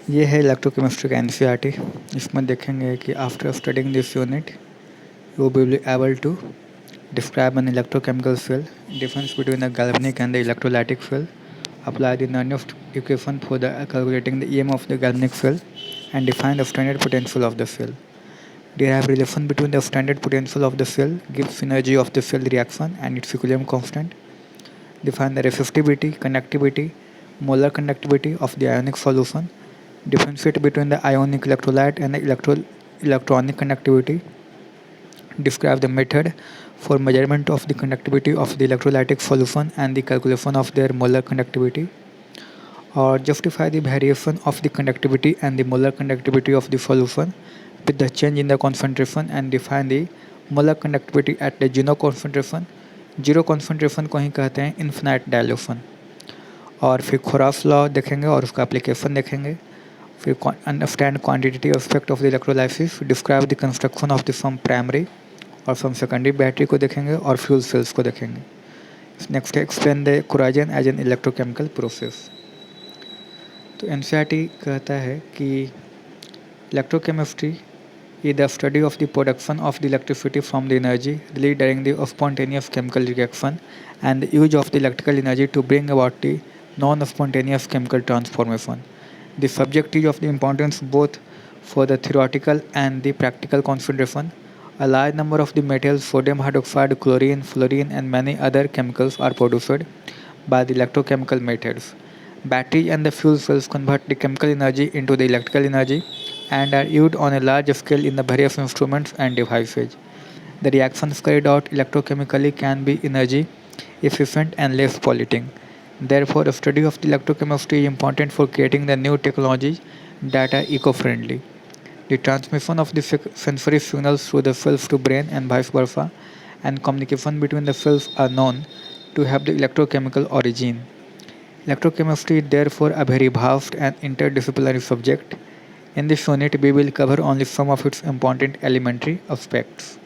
ये है इलेक्ट्रोकेमिस्ट्री का एनसीईआरटी। इसमें देखेंगे कि after studying this unit you will be able to describe an electrochemical field, difference between the galvanic and the electrolytic field, apply the Nernst equation for the calculating the EM of the galvanic field, and define the standard potential of the field. Derive relation between the standard potential of the field, give synergy of the field reaction and its equilibrium constant, define the resistivity, conductivity, molar conductivity of the ionic solution, differentiate between the ionic electrolyte and the electronic conductivity, describe the method for measurement of the conductivity of the electrolytic solution and the calculation of their molar conductivity, or justify the variation of the conductivity and the molar conductivity of the solution with the change in the concentration and define the molar conductivity at the zero concentration. Zero concentration को ही कहते हैं infinite dilution. और फिर खोराफ law देखेंगे और उसका application देखेंगे। फिर understand quantity effect of the electrolysis, describe the construction of the some primary और सम सेकेंडरी बैटरी को देखेंगे और फ्यूल सेल्स को देखेंगे। नेक्स्ट है explain the corrosion as an electrochemical process. तो एनसीईआरटी कहता है कि electrochemistry is the study of the production of the electricity from the energy released during the spontaneous chemical reaction and the use of the electrical energy to bring about the non-spontaneous chemical transformation. The subject is of the importance both for the theoretical and the practical consideration. A large number of the metals, sodium hydroxide, chlorine, fluorine, and many other chemicals are produced by the electrochemical methods. Batteries and the fuel cells convert the chemical energy into the electrical energy and are used on a large scale in the various instruments and devices. The reactions carried out electrochemically can be energy efficient and less polluting. Therefore, the study of the electrochemistry is important for creating the new technologies that are eco-friendly. The transmission of the sensory signals through the cells to brain and vice versa, and communication between the cells are known to have the electrochemical origin. Electrochemistry is therefore a very vast and interdisciplinary subject. In this unit, we will cover only some of its important elementary aspects.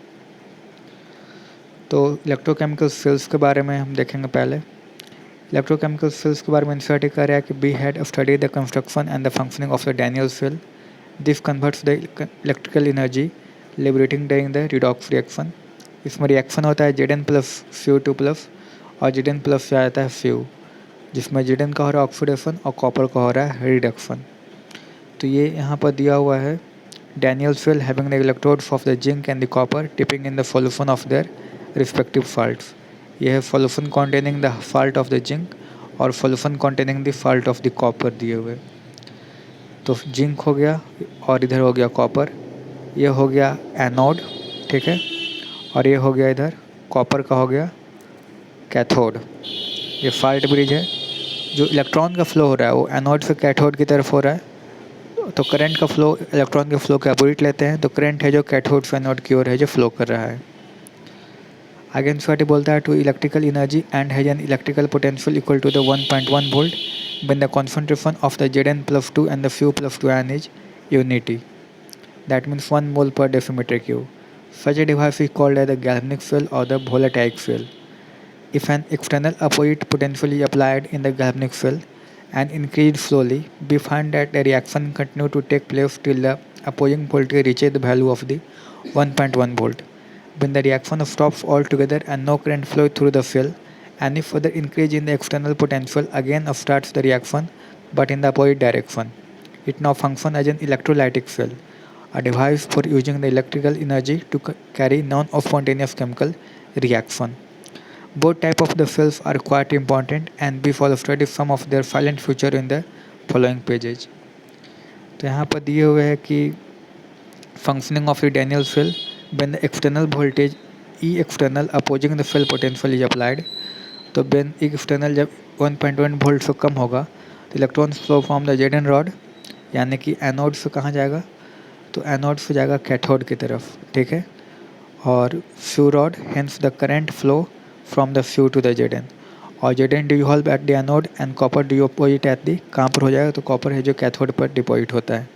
तो electrochemical cells के बारे में हम देखेंगे पहले। Electrochemical cells के बारे में इंसर्ट कर रहा है कि we had study the construction and the functioning of the Daniell cell. This converts the electrical energy liberating during the redox reaction. इसमें रिएक्शन होता है Zn प्लस Cu2 प्लस और Zn प्लस से आता है Cu, जिसमें Zn का हो रहा है ऑक्सीडेशन और कॉपर का हो रहा है रिडक्शन। तो ये यहाँ पर दिया हुआ है Daniell cell having the electrodes of the zinc and the copper dipping in the solution of their respective salts. यह है solution containing the salt of the zinc और solution containing the salt of the copper दिए हुए। तो zinc हो गया और इधर हो गया कॉपर, ये हो गया एनोड, ठीक है, और ये हो गया इधर कॉपर का हो गया कैथोड। ये सॉल्ट ब्रिज है। जो इलेक्ट्रॉन का फ्लो हो रहा है वो एनोड से कैथोड की तरफ हो रहा है। तो करंट का फ्लो इलेक्ट्रॉन के फ्लो के अपोजिट लेते हैं, तो करंट है जो कैथोड से एनोड की ओर है जो फ्लो कर रहा है। आगे एनसीईआरटी बोलता है to electrical energy and has an electrical potential equal to the 1.1 volt when the concentration of the Zn plus 2 and the Cu plus 2 ion is unity. That means 1 mole per decimeter cube. Such a device is called as the galvanic cell or the voltaic cell. If an external opposite potential is applied in the galvanic cell and increased slowly, we find that the reaction continue to take place till the opposing voltage reaches the value of the 1.1 volt. When the reaction stops altogether and no current flows through the cell, any further increase in the external potential again starts the reaction but in the opposite direction. It now functions as an electrolytic cell, a device for using the electrical energy to carry non-spontaneous chemical reaction. Both types of the cells are quite important and we will study some of their silent feature in the following pages. तो यहाँ पर दिए हुए है कि functioning of the Daniell cell when the external voltage E external opposing the cell potential is applied. तो when E external जब 1.1 volt से कम होगा तो electrons flow from the Zn rod, यानी कि एनोड से कहाँ जाएगा, तो एनोड से जाएगा कैथोड की तरफ, ठीक है, और Cu rod hence the current flow from the Cu to the Zn, और Zn dissolve at the anode and copper deposit at the, कहाँ पर हो जाएगा, तो कॉपर है जो कैथोड पर डिपोजिट होता है।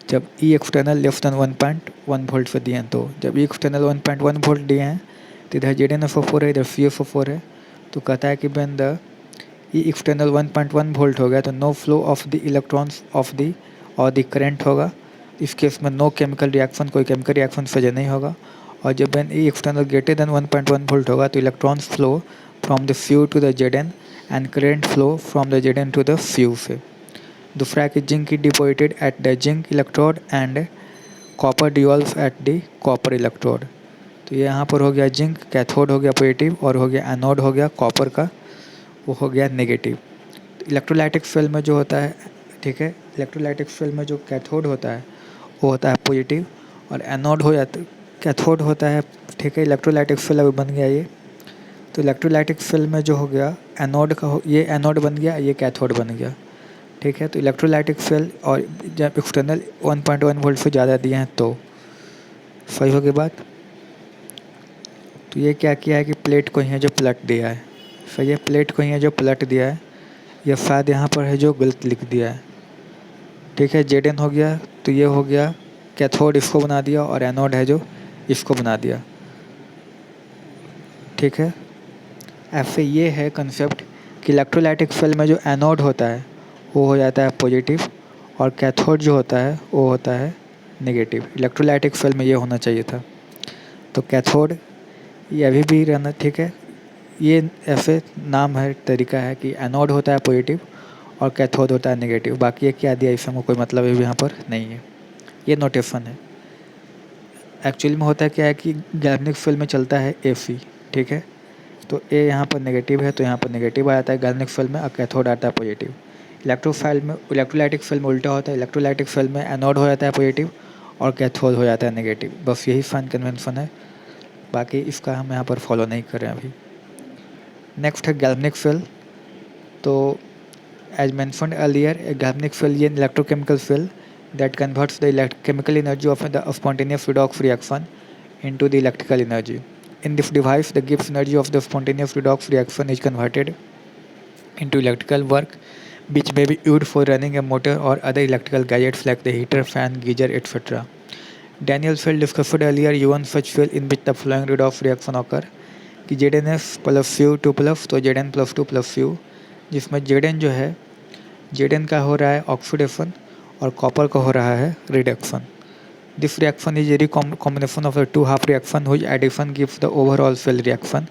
जब ई एक्सटर्नल लेस देन 1.1 वोल्ट से दिए हैं, तो जब ई एक्सटर्नल 1.1 वोल्ट दिए हैं तो इधर Zn SO4 है, इधर CuSO4 है, तो कहता है कि when the E external 1.1 volt हो गया तो no flow of the electrons of the और द करंट होगा। इस केस में नो केमिकल रिएक्शन, कोई केमिकल रिएक्शन सजे नहीं होगा। और जब when E external greater than 1.1 volt होगा तो electrons flow from the few to the Z and current flow from the Z to the few से। दूसरा है कि zinc is deposited at the zinc electrode and copper devolve at the copper electrode. तो ये यहाँ पर हो गया जिंक, कैथोड हो गया पॉजिटिव, और हो गया एनोड हो गया कॉपर का, वो हो गया नेगेटिव। इलेक्ट्रोलाइटिक सेल में जो होता है, ठीक है, इलेक्ट्रोलाइटिक सेल में जो कैथोड होता है वो होता है पॉजिटिव, और एनोड हो जाता, कैथोड होता है, ठीक है। इलेक्ट्रोलाइटिक सेल अभी बन गया ये, तो इलेक्ट्रोलाइटिक सेल में जो हो गया एनोड का ये एनोड बन गया, ये कैथोड बन गया, ठीक है। तो इलेक्ट्रोलाइटिक सेल और जब एक्सटर्नल 1.1 वोल्ट से ज़्यादा दिए हैं तो सही हो गई बात। तो ये क्या किया है कि प्लेट को यहाँ जो पलट दिया है, सही है, प्लेट को यहाँ जो पलट दिया है, ये शायद यहाँ पर है जो गलत लिख दिया है, ठीक है। जेड एन हो गया तो ये हो गया कैथोड, इसको बना दिया, और एनोड है जो इसको बना दिया, ठीक है। ऐसे ये है कंसेप्ट कि इलेक्ट्रोलाइटिक सेल में जो एनोड होता है वो हो जाता है पॉजिटिव, और कैथोड जो होता है वो होता है नेगेटिव। इलेक्ट्रोलाइटिक सेल में ये होना चाहिए था। तो कैथोड ये अभी भी रहना, ठीक है। ये ऐसे नाम है, तरीका है कि एनोड होता है पॉजिटिव और कैथोड होता है नेगेटिव। बाकी ये क्या दिया इसमें कोई मतलब भी यहाँ पर नहीं है, ये नोटेशन है। एक्चुअली में होता है क्या है कि गैल्वेनिक सेल में चलता है एसी, ठीक है। तो ए यहाँ पर नेगेटिव है तो यहाँ पर नेगेटिव आ जाता है गैल्वेनिक सेल में, और कैथोड आता है पॉजिटिव। इलेक्ट्रोफाइल में, इलेक्ट्रोलाइटिक सेल में उल्टा होता है, इलेक्ट्रोलाइटिक सेल में एनोड हो जाता है पॉजिटिव और कैथोड हो जाता है नेगेटिव। बस यही साइन कन्वेंशन है, बाकी इसका हम यहाँ पर फॉलो नहीं कर रहे हैं अभी। नेक्स्ट है गैल्वेनिक सेल। तो as mentioned earlier, a galvanic cell ये electrochemical cell that converts the chemical energy of the spontaneous redox reaction into the electrical energy. In this device, the Gibbs energy of the spontaneous redox reaction is converted into electrical work, which may be used for running a motor or other electrical gadgets like the heater, fan, geyser, etc. Daniel Feld discussed earlier one such cell in which the following redox reaction occur कि ZnS plus few 2 plus, तो Zn plus 2 plus few, जिसमें Zn जो है, Zn का हो रहा है oxidation और कॉपर का हो रहा है reduction. This reaction is a combination of the two half reaction whose addition gives the overall cell reaction.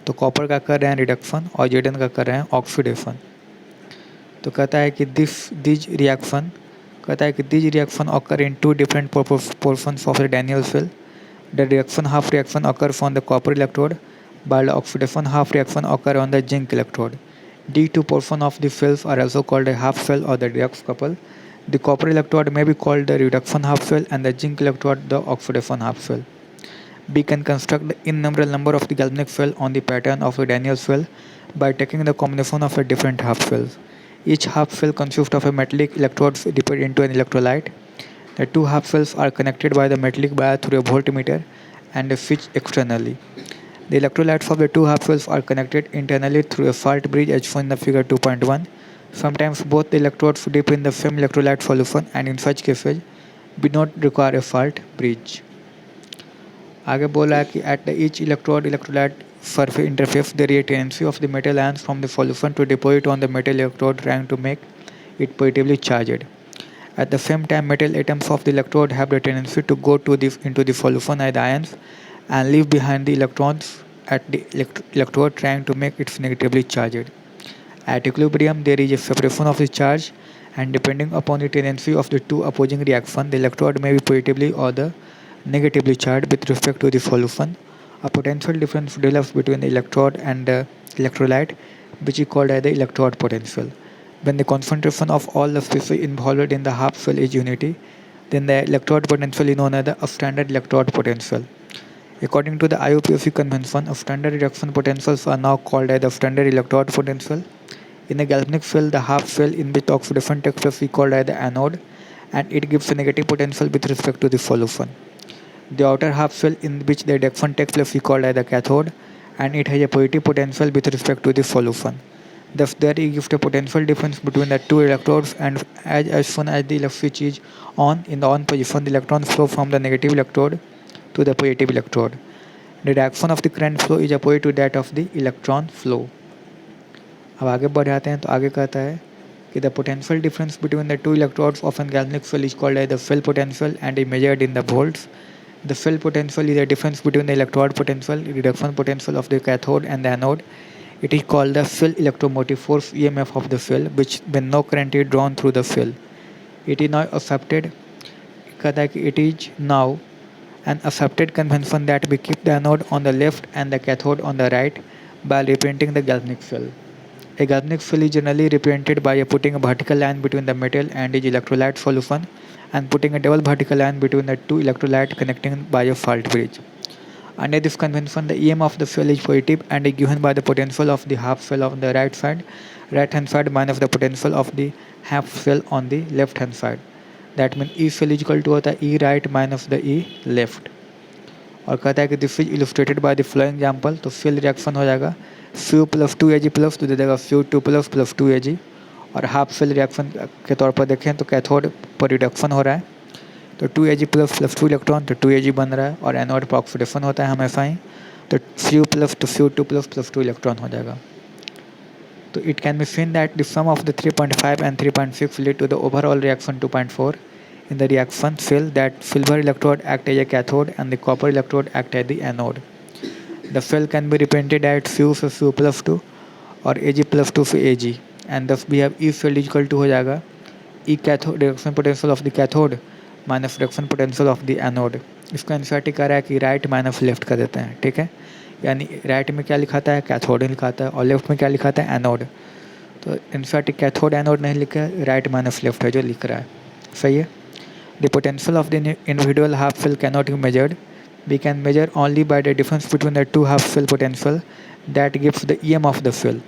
तो कॉपर का कर रहे हैं रिडक्शन और जेडन का कर रहे हैं ऑक्सीडेशन। तो कहता है कि दिज रिएक्शन, कहता है कि these reaction occur in two different portions of the Daniell cell. The reaction half reaction occur on the copper electrode, while the oxidation half reaction occur on the zinc electrode. These two portions of the cells are also called a half cell or the redox couple. The copper electrode may be called the reduction half cell and the zinc electrode the oxidation half cell. We can construct the innumerable number of the galvanic cell on the pattern of the Daniell cell by taking the combination of the different half cells. Each half cell consists of a metallic electrode dipped into an electrolyte. The two half cells are connected by the metallic wire through a voltmeter and a switch externally. The electrolytes of the two half cells are connected internally through a fault bridge as shown in the figure 2.1. Sometimes both the electrodes dip in the same electrolyte solution and in such cases we not require a fault bridge. आगे बोला है कि at the each electrolyte surface interface there is a tendency of the metal ions from the solution to deposit on the metal electrode trying to make it positively charged. At the same time, metal atoms of the electrode have the tendency to go into the solution as ions and leave behind the electrons at the electrode trying to make it negatively charged. At equilibrium, there is a separation of the charge, and depending upon the tendency of the two opposing reactions, the electrode may be positively or the negatively charged with respect to the solution. A potential difference develops between the electrode and the electrolyte, which is called as the electrode potential. When the concentration of all the species involved in the half cell is unity, then the electrode potential is known as the standard electrode potential. According to the IUPAC convention, standard reduction potentials are now called as the standard electrode potential. In a galvanic cell, the half cell in which oxidation takes place is called as the anode, and it gives a negative potential with respect to the solution. The outer half cell in which the reduction takes place is called as the cathode, and it has a positive potential with respect to the solution. Thus, there exists a potential difference between the two electrodes, and as soon as the switch is on, in the on position, the electrons flow from the negative electrode to the positive electrode. The direction of the current flow is opposite to that of the electron flow. अब आगे बढ़ जाते हैं तो आगे कहता है कि the potential difference between the two electrodes of an galvanic cell is called as the field potential and is measured in the volts. The field potential is the difference between the electrode potential, reduction potential of the cathode and the anode. It is called the field electromotive force EMF of the field, which when no current is drawn through the field. It is now accepted कहता है कि it is now an accepted convention that we keep the anode on the left and the cathode on the right by representing the galvanic field. A galvanic field is generally represented by putting a vertical line between the metal and its electrolyte solution and putting a double vertical line between the two electrolytes connecting by a fault bridge. Under this convention, the EM of the field is positive and is given by the potential of the half cell on the right hand side minus the potential of the half cell on the left hand side. That means E cell is equal to होता है E right minus the E left. और कहता है कि this is illustrated by the flowing example. तो fill reaction हो जाएगा few plus 2Ag plus तो दे देगा फ्यू 2 प्लस 2Ag. और हाफ फिल रिएक्शन के तौर पर देखें तो कैथोड पर रिडक्शन हो रहा है तो 2Ag प्लस 2 इलेक्ट्रॉन तो 2Ag बन रहा है और एनोड पर ऑक्सीडेशन होता है हमेशा ही तो फ्यू प्लस 2 प्लस 2 इलेक्ट्रॉन हो जाएगा. तो it can be seen that the sum of the 3.5 and 3.6 lead to the overall reaction 2.4. In the reaction field, that silver electrode act as a cathode and the copper electrode act as the anode. The field can be represented as Fu से Fu plus 2 और Ag plus 2 से Ag and thus we have E field is equal to हो जाएगा E cathode reduction potential of the cathode minus reduction potential of the anode. इसको NCERT कह रहा है कि राइट माइनस लेफ्ट कर देते हैं. ठीक है, यानी राइट में क्या लिखाता है कैथोड लिखाता है और लेफ्ट में क्या लिखाता है एनोड. तो एनसीईआरटी कैथोड एनोड नहीं लिखा है, राइट माइनस लेफ्ट है जो लिख रहा है. सही है. The potential of the individual half cell cannot be measured. We can measure only by the difference between the two half cell potential that gives the EM of the cell.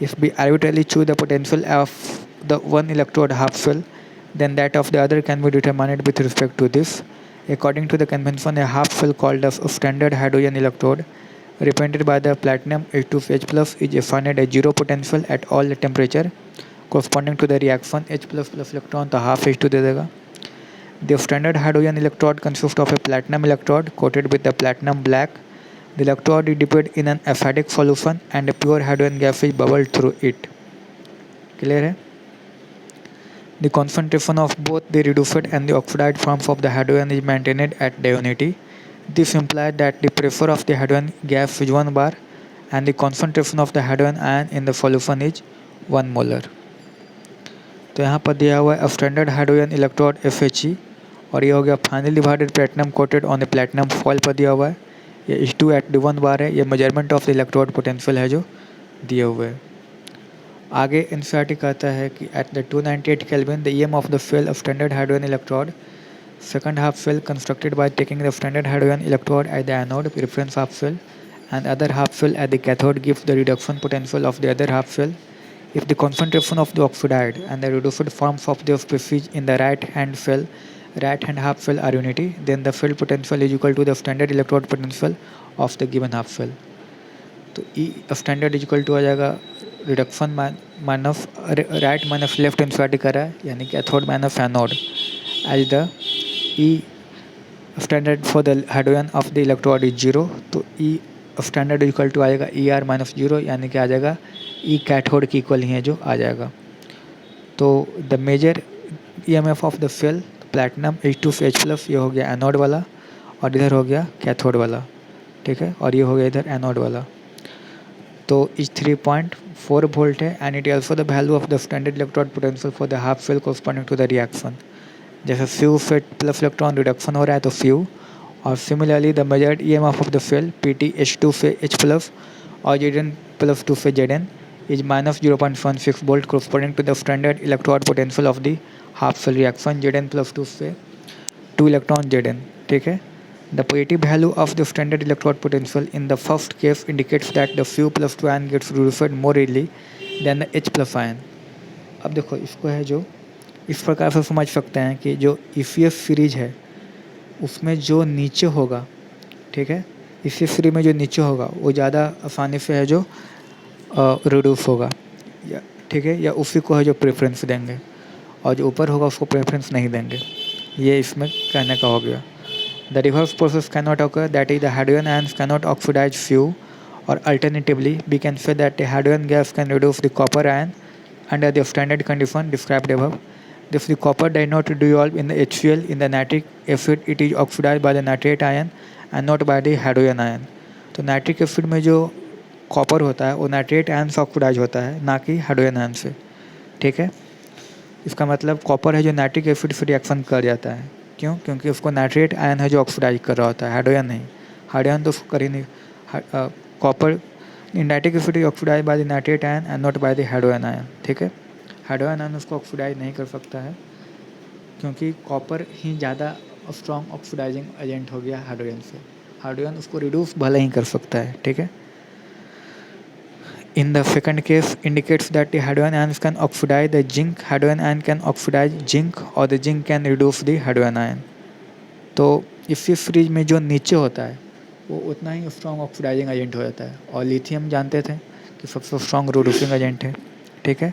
If we arbitrarily choose the potential of the one electrode half cell, then that of the other can be determined with respect to this. According to the convention, a half cell called a standard hydrogen electrode represented by the platinum H2H plus is assigned a zero potential at all temperature corresponding to the reaction H plus electron तो half H2 दे देगा. The standard hydrogen electrode consists of a platinum electrode coated with the platinum black. The electrode is dipped in an acidic solution and a pure hydrogen gas is bubbled through it. Clear है? The concentration of both the reduced and the oxidized forms of the hydrogen is maintained at the unity. This implies that the pressure of the hydrogen gas is 1 bar and the concentration of the hydrogen ion in the solution is 1 molar. तो यहाँ पर दिया हुआ है standard hydrogen electrode FHE और ये हो गया finally divided platinum coated on the platinum foil पर दिया हुआ है. ये H2 at the 1 बार है. ये measurement of the electrode potential है जो दिए हुए है. आगे एनसीईआरटी कहता है कि at the 298 kelvin the EM of the cell of standard hydrogen electrode second half cell constructed by taking the standard hydrogen electrode at the anode reference half cell and other half cell at the cathode gives the reduction potential of the other half cell. If the concentration of the oxide and the reduced forms of the species in the right hand half cell are unity, then the field potential is equal to the standard electrode potential of the given half cell. तो E standard is equal to आ जाएगा reduction minus right minus left NCERT कर रहा है यानी cathode minus anode as the E standard for the hydrogen of the electrode is 0. तो E standard equal to आएगा ER माइनस 0 यानी कि आ जाएगा E कैथोड की इक्वल ही है जो आ जाएगा. तो the measured EMF of the cell platinum H2H plus ये हो गया एनोड वाला और इधर हो गया कैथोड वाला. ठीक है, और ये हो गया इधर एनोड वाला. तो इस 3.4 वोल्ट है and it also the value of the standard electrode potential for the half cell corresponding to the reaction. जैसे फ्यू से प्लस इलेक्ट्रॉन रिडक्शन हो रहा है तो फ्यू और similarly the measured EMF of the cell PT H2 से H plus और Zn plus 2 से Zn is minus 0.16 volt corresponding to the standard electrode potential of the half cell reaction Zn plus 2 से 2 electron Zn. ठीक है. The positive value of the standard electrode potential in the first case indicates that the Fu plus 2 ion gets reduced more readily than the H plus ion. अब देखो इसको है जो इस प्रकार से समझ सकते हैं कि जो ECS सीरीज है उसमें जो नीचे होगा, ठीक है, ECS सीरीज में जो नीचे होगा वो ज़्यादा आसानी से है जो रिड्यूस होगा या ठीक है, या उसी को है जो प्रेफरेंस देंगे और जो ऊपर होगा उसको प्रेफरेंस नहीं देंगे. ये इसमें कहने का हो गया. The reverse process can not occur that is the hydrogen ions can not oxidise few or alternatively, we can say that a hydrogen gas can reduce the copper ion under the standard condition described above. If the copper does not dissolve in the HCl in the nitric acid, it is oxidized by the nitrate ion and not by the hydrogen ion. तो nitric acid में जो copper होता है वो nitrate ion से oxidise होता है, ना कि हाइड्रोजन आयन से। ठीक है, इसका मतलब कॉपर है जो नाइट्रिक एसिड से रिएक्शन कर जाता है। क्यों? क्योंकि उसको नाइट्रेट आयन है जो ऑक्सीडाइज कर रहा होता है, हाइड्रोजन नहीं। हाइड्रोजन तो उसको कर ही नहीं। Copper nitric acid is oxidise by the nitrate ion and not by the hydrogen ion. ठीक है, हाइड्रोजन आयन उसको ऑक्सीडाइज नहीं कर सकता है, क्योंकि कॉपर ही ज़्यादा स्ट्रॉन्ग ऑक्सीडाइजिंग एजेंट हो गया हाइड्रोजन से। हाइड्रोजन उसको रिड्यूस भले ही कर सकता है। ठीक है, in the second case indicates that the hydrogen ions can oxidize the zinc, hydrogen ion can oxidize zinc or the zinc can reduce the hydrogen ion। तो इसी फ्रिज में जो नीचे होता है वो उतना ही स्ट्रॉन्ग ऑक्सीडाइजिंग एजेंट हो जाता है, और लिथियम जानते थे कि सबसे स्ट्रॉन्ग रिड्यूसिंग एजेंट है। ठीक है,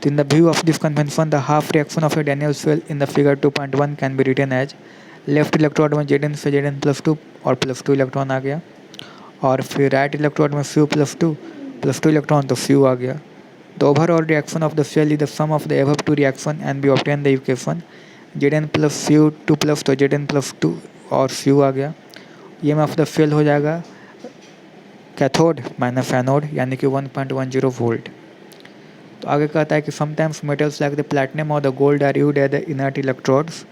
तो in the view of this convention the half reaction of a Daniell cell in the figure 2.1 can be written as left electrode में Zn से Zn+2 और +2 इलेक्ट्रॉन आ गया, और फिर राइट इलेक्ट्रोड में Fu+2 इलेक्ट्रॉन तो Fu आ गया। The overall reaction of the cell is the sum of the above two reaction and be obtain the equation Zn + Fu 2+ तो Zn+2 और Fu आ गया। ये ऑफ द सेल हो जाएगा कैथोड माइनस एनोड, यानी कि 1.10 वोल्ट। तो आगे कहता है कि sometimes metals like the platinum और the gold are used as the inert electrodes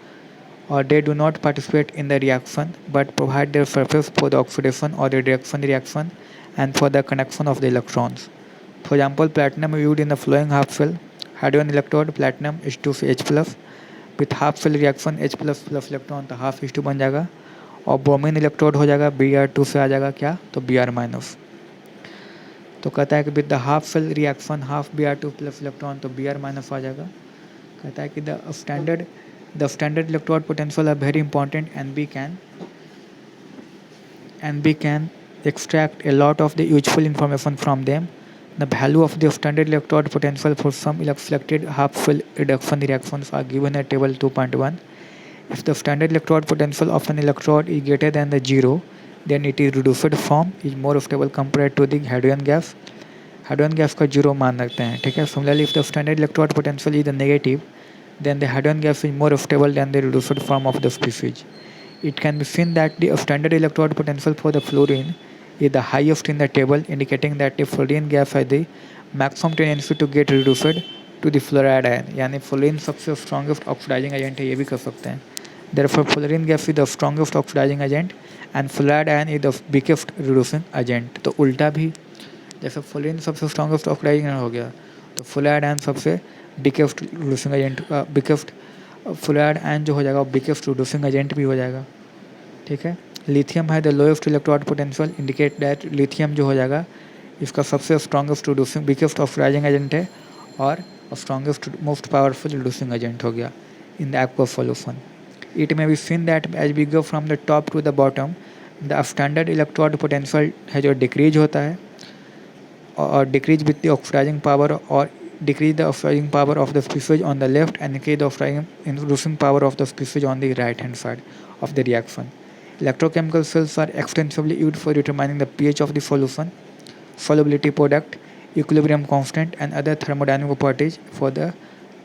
or they do not participate in the reaction but provide their surface for the oxidation or the reaction and for the connection of the electrons. For example, platinum is used in the following half cell hydrogen electrode platinum H2H+ with half cell reaction H++ electron तो half H2 बन जाएगा, और bromine electrode हो जाएगा Br2 से आ जाएगा क्या, तो Br-। तो कहता है कि with the half cell reaction half Br2+ electron तो Br- आ जाएगा। कहता है कि the standard electrode potential are very important and we can extract a lot of the useful information from them. The value of the standard electrode potential for some selected half cell reduction reactions are given at table 2.1. If the standard electrode potential of an electrode is greater than the 0, then it is reduced form is more stable compared to the hydrogen gas। Hydrogen gas का 0 मान रखते हैं। ठीक है, similarly if the standard electrode potential is the negative then the hydrogen gas is more stable than the reduced form of the species. It can be seen that the standard electrode potential for the fluorine is the highest in the table, indicating that the fluorine gas has the maximum tendency to get reduced to the fluoride ion। यानी fluorine सबसे strongest oxidising agent है, ये भी कर सकते हैं। Therefore fluorine gas is the strongest oxidizing agent and fluoride ion is the weakest reducing agent। तो उल्टा भी, जैसे फ्लोरीन सबसे स्ट्रॉन्गेस्ट ऑक्सीडाइजिंग हो गया तो फ्लोराइड आयन सबसे बिकेस्ट रिड्यूसिंग एजेंट, बिकेस्ट फ्लोराइड आयन जो हो जाएगा वो बिकेस्ट रिड्यूसिंग एजेंट भी हो जाएगा। ठीक है, लिथियम है the lowest electrode potential, indicate that lithium जो हो जाएगा इसका सबसे strongest reducing weakest oxidising agent है और strongest most powerful reducing agent हो गया in the aqueous solution. It may be seen that as we go from the top to the bottom the standard electrode potential है जो decrease होता है और decrease with the oxidising power, और decrease the oxidizing power of the species on the left and increase the reducing power of the species on the right hand side of the reaction. Electrochemical cells are extensively used for determining the pH of the solution, solubility product, equilibrium constant and other thermodynamic properties for the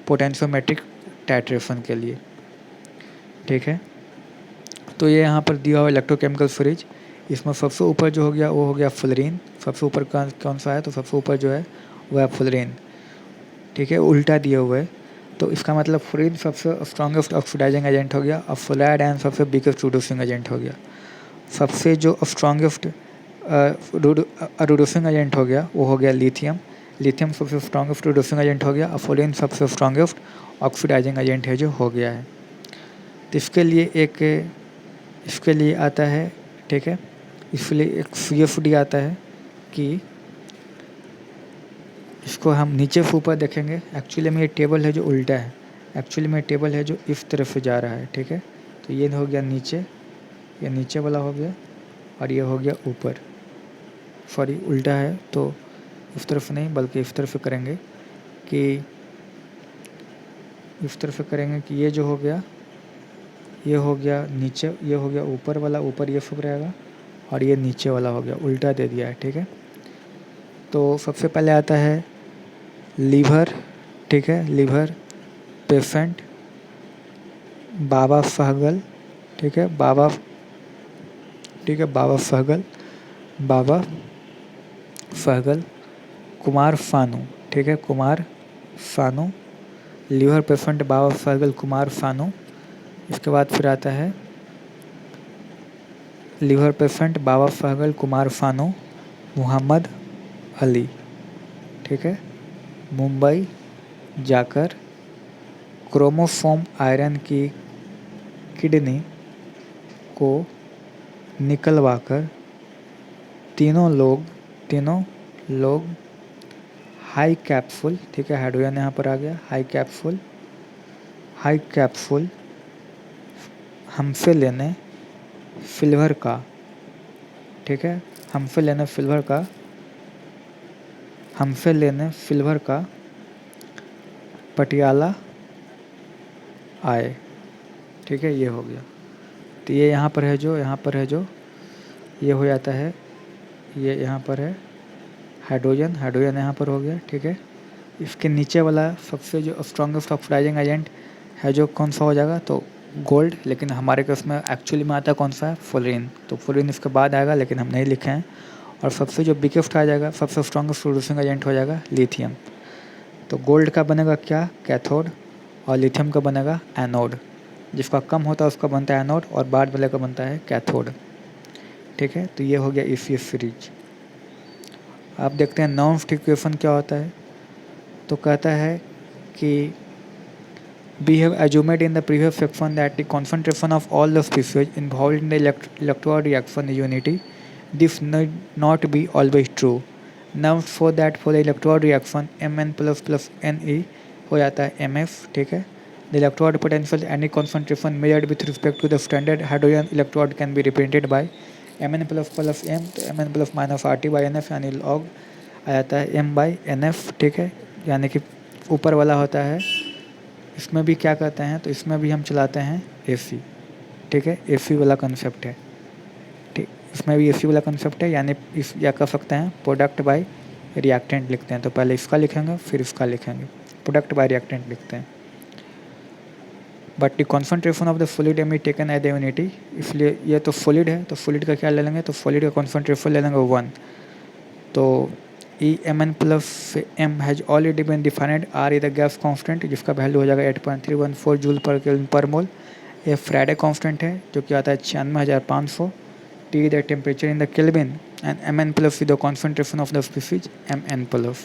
potentiometric titration के लिए। ठीक है, तो ये यहाँ पर दिया हुआ इलेक्ट्रोकेमिकल फ्रिज, इसमें सबसे ऊपर जो हो गया वो हो गया फ्लोरीन। सबसे ऊपर कौन सा है, तो सबसे ऊपर जो है वह है फ्लोरीन। ठीक है, उल्टा दिया हुआ है, तो इसका मतलब फ्लोरीन सबसे स्ट्रॉन्गेस्ट ऑक्सीडाइजिंग एजेंट हो गया और फ्लोराइड आयन सबसे बिगेस्ट रिड्यूसिंग एजेंट हो गया। सबसे जो स्ट्रॉन्गेस्ट रिड्यूसिंग एजेंट हो गया वो हो गया लिथियम। लिथियम सबसे स्ट्रॉन्गेस्ट रिड्यूसिंग एजेंट हो गया और फ्लोरीन सबसे स्ट्रॉन्गेस्ट ऑक्सीडाइजिंग एजेंट है जो हो गया है। तो इसके लिए आता है, ठीक है, इसलिए एक CFD आता है कि इसको हम नीचे से ऊपर देखेंगे। एक्चुअली में ये टेबल है जो उल्टा है, एक्चुअली में टेबल है जो इस तरफ से जा रहा है। ठीक है, तो ये हो गया नीचे, ये नीचे वाला हो गया और ये हो गया ऊपर। सॉरी उल्टा है, तो इस तरफ नहीं बल्कि इस तरफ से करेंगे कि इस तरफ से करेंगे कि ये जो हो गया ये हो गया नीचे, ये हो गया ऊपर वाला, ऊपर ये सब रहेगा और ये नीचे वाला हो गया, उल्टा दे दिया है, ठीक है। तो सबसे पहले आता है लीवर, ठीक है, लीवर पेशेंट बाबा सहगल, ठीक है, बाबा, ठीक है, बाबा सहगल, बाबा सहगल, कुमार सानू, ठीक है, कुमार सानू, लीवर पेशेंट बाबा सहगल कुमार सानू। इसके बाद फिर आता है लीवर पेशेंट बाबा सहगल कुमार सानू, मोहम्मद अली, ठीक है, मुंबई जाकर क्रोमोसोम आयरन की किडनी को निकलवाकर तीनों लोग हाई कैप्सूल, ठीक है, हाइड्रोजन यहाँ पर आ गया, हाई कैप्सूल हमसे लेने सिल्वर का, ठीक है, हमसे लेने सिल्वर का पटियाला आए, ठीक है, ये हो गया। तो ये यहाँ पर है जो ये हो जाता है, ये यहाँ पर है हाइड्रोजन यहाँ पर हो गया, ठीक है। इसके नीचे वाला सबसे जो स्ट्रॉन्गेस्ट ऑक्सीडाइजिंग एजेंट है जो कौन सा हो जाएगा, तो गोल्ड, लेकिन हमारे केस में एक्चुअली में आता है कौन सा है, फ्लोरीन। तो फ्लोरीन इसके बाद आएगा, लेकिन हम नहीं लिखे हैं। और सबसे जो बिगेस्ट आ जाएगा, सबसे स्ट्रॉन्गेस्ट प्रोड्यूसिंग एजेंट हो जाएगा लिथियम। तो गोल्ड का बनेगा क्या, कैथोड, और लिथियम का बनेगा एनोड। जिसका कम होता है उसका बनता है एनोड, और बाद वाले का बनता है कैथोड, ठीक है। तो ये हो गया इसी सीरीज। आप देखते हैं नॉर्म्स इक्वेशन क्या होता है। तो कहता है कि we have assumed in the previous section that the concentration of all the species involved in the electrode reaction is unity. This need not be always true. Now for that for the electrode reaction Mn plus Ne हो जाता है Mf, ठीक है। The electrode potential any concentration measured with respect to the standard hydrogen electrode can be represented by Mn plus M, तो Mn plus minus RT by NF, यानी log आ जाता है M by NF, ठीक है। यानी कि ऊपर वाला होता है, इसमें भी क्या कहते हैं, तो इसमें भी हम चलाते हैं AC, ठीक है, AC वाला कंसेप्ट है, ठीक। इसमें भी AC वाला कंसेप्ट है, यानी इस या कह सकते हैं प्रोडक्ट बाय रिएक्टेंट लिखते हैं। तो पहले इसका लिखेंगे फिर इसका लिखेंगे, प्रोडक्ट बाय रिएक्टेंट लिखते हैं। But the concentration of the solid M taken as the unity, इसलिए ये तो सॉलिड है, तो सॉलिड का क्या ले लेंगे, तो सॉलिड का कॉन्सेंट्रेशन ले लेंगे 1। तो Mn plus M has already been defined. R is the gas constant जिसका वैल्यू हो जाएगा 8.314 जूल पर केल्विन पर मोल। ये फ्राइडे कांस्टेंट है जो कि आता है 96,500। T is the temperature in the Kelvin and Mn plus is the concentration of the species Mn plus।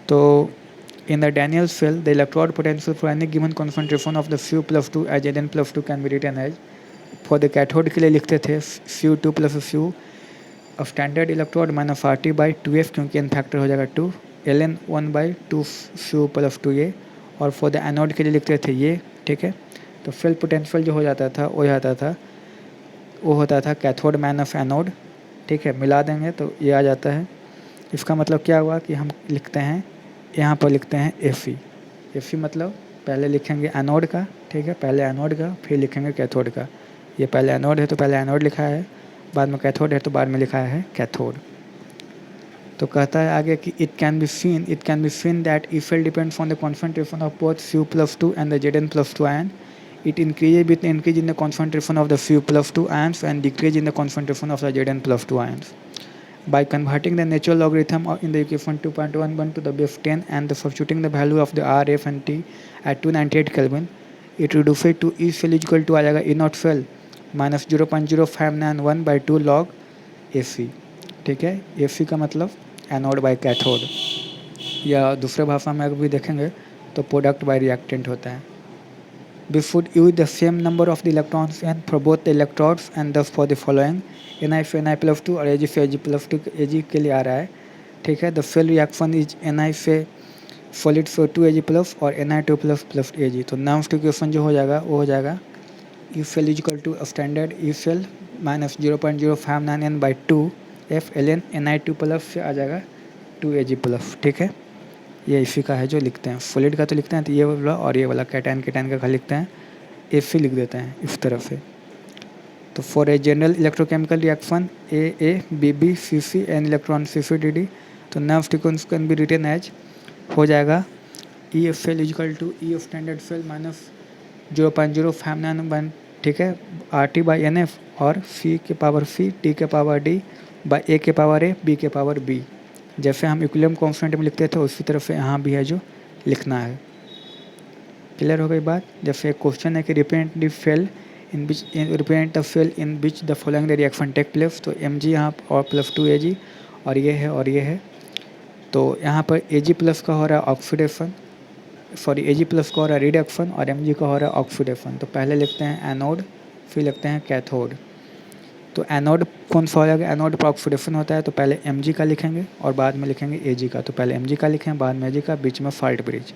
तो in the Daniell cell the electrode potential for any given concentration of the Cu plus 2 as Zn plus 2 can be written as, for the cathode के लिए लिखते थे Cu2 plus Cu अब standard electrode minus RT by 2F, क्योंकि N factor हो जाएगा 2, Ln 1 by 2 Cu plus 2A। और for the anode के लिए लिखते थे ये, ठीक है। तो सेल पोटेंशियल जो हो जाता था वो होता था कैथोड माइनस एनोड, ठीक है। मिला देंगे तो ये आ जाता है। इसका मतलब क्या हुआ कि हम लिखते हैं यहाँ पर लिखते हैं Fe मतलब पहले लिखेंगे एनोड का, ठीक है, पहले एनोड का फिर लिखेंगे कैथोड का। ये पहले एनोड है तो पहले एनोड लिखा है, बाद में कैथोड है तो बाद में लिखा है कैथोड। तो कहता है आगे कि it can be seen that Eiffel depends on the concentration of both Cu plus 2 and the Zn plus 2 ion. It increases with increase in the concentration of the Cu plus 2 ions and decrease in the concentration of the Zn plus 2 ions. By converting the natural logarithm in the equation 2.11 to the base 10 and substituting the value of the R, F and T at 298 Kelvin, it reduces to E cell equal to आ जाएगा E naught cell minus 0.0591 by 2 log AC, ठीक है। AC का मतलब anode by cathode, या दूसरे भाषा में अगर भी देखेंगे तो प्रोडक्ट बाई रिएक्टेंट होता है। We should use the same number of the electrons n for both the electrodes and thus for the following Ni से Ni plus 2 और Ag से Ag plus 2 Ag के लिए आ रहा है, ठीक है। The cell reaction is Ni से सॉलिड से 2Ag प्लस और Ni2 प्लस Ag। तो नाउन्स इक्वेशन जो हो जाएगा वो हो जाएगा E cell is equal to standard E cell minus 0.059n by 2 F Ln Ni2 plus से आ जाएगा 2Ag प्लस, ठीक है। ये इसी का है जो लिखते हैं, सॉलिड का तो लिखते हैं तो ये वाला, और ये वाला कैटायन का लिखते हैं AC लिख देते हैं इस तरह से। तो for a general electrochemical reaction A B B C C N electron C C D D, तो नर्व sequence can be written as हो जाएगा E F L equal to E of standard cell minus 0.0591, ठीक है, R T by N F, और C के power C, T के power D, by A के पावर ए, बी के power B. जैसे हम इक्विलिब्रियम कांस्टेंट में लिखते थे उसी तरह से यहाँ भी है जो लिखना है। क्लियर हो गई बात। जैसे एक क्वेश्चन है कि represent the cell in which represent the cell in which the following the reaction take place, तो एम जी यहाँ और +2 ए जी, और ये है और ये है। तो यहाँ पर ए जी प्लस का हो रहा है ऑक्सीडेशन, सॉरी ए जी प्लस का हो रहा है रिडक्शन, और एम जी का हो रहा है ऑक्सीडेशन। तो पहले लिखते हैं एनोड, फिर लिखते हैं कैथोड। तो एनोड कौन सा हो जाएगा, एनोड पर ऑक्सीडेशन होता है, तो पहले एम जी का लिखेंगे और बाद में लिखेंगे ए जी का। तो पहले एम जी का लिखें, बाद में ए जी का, बीच में फॉल्ट ब्रिज।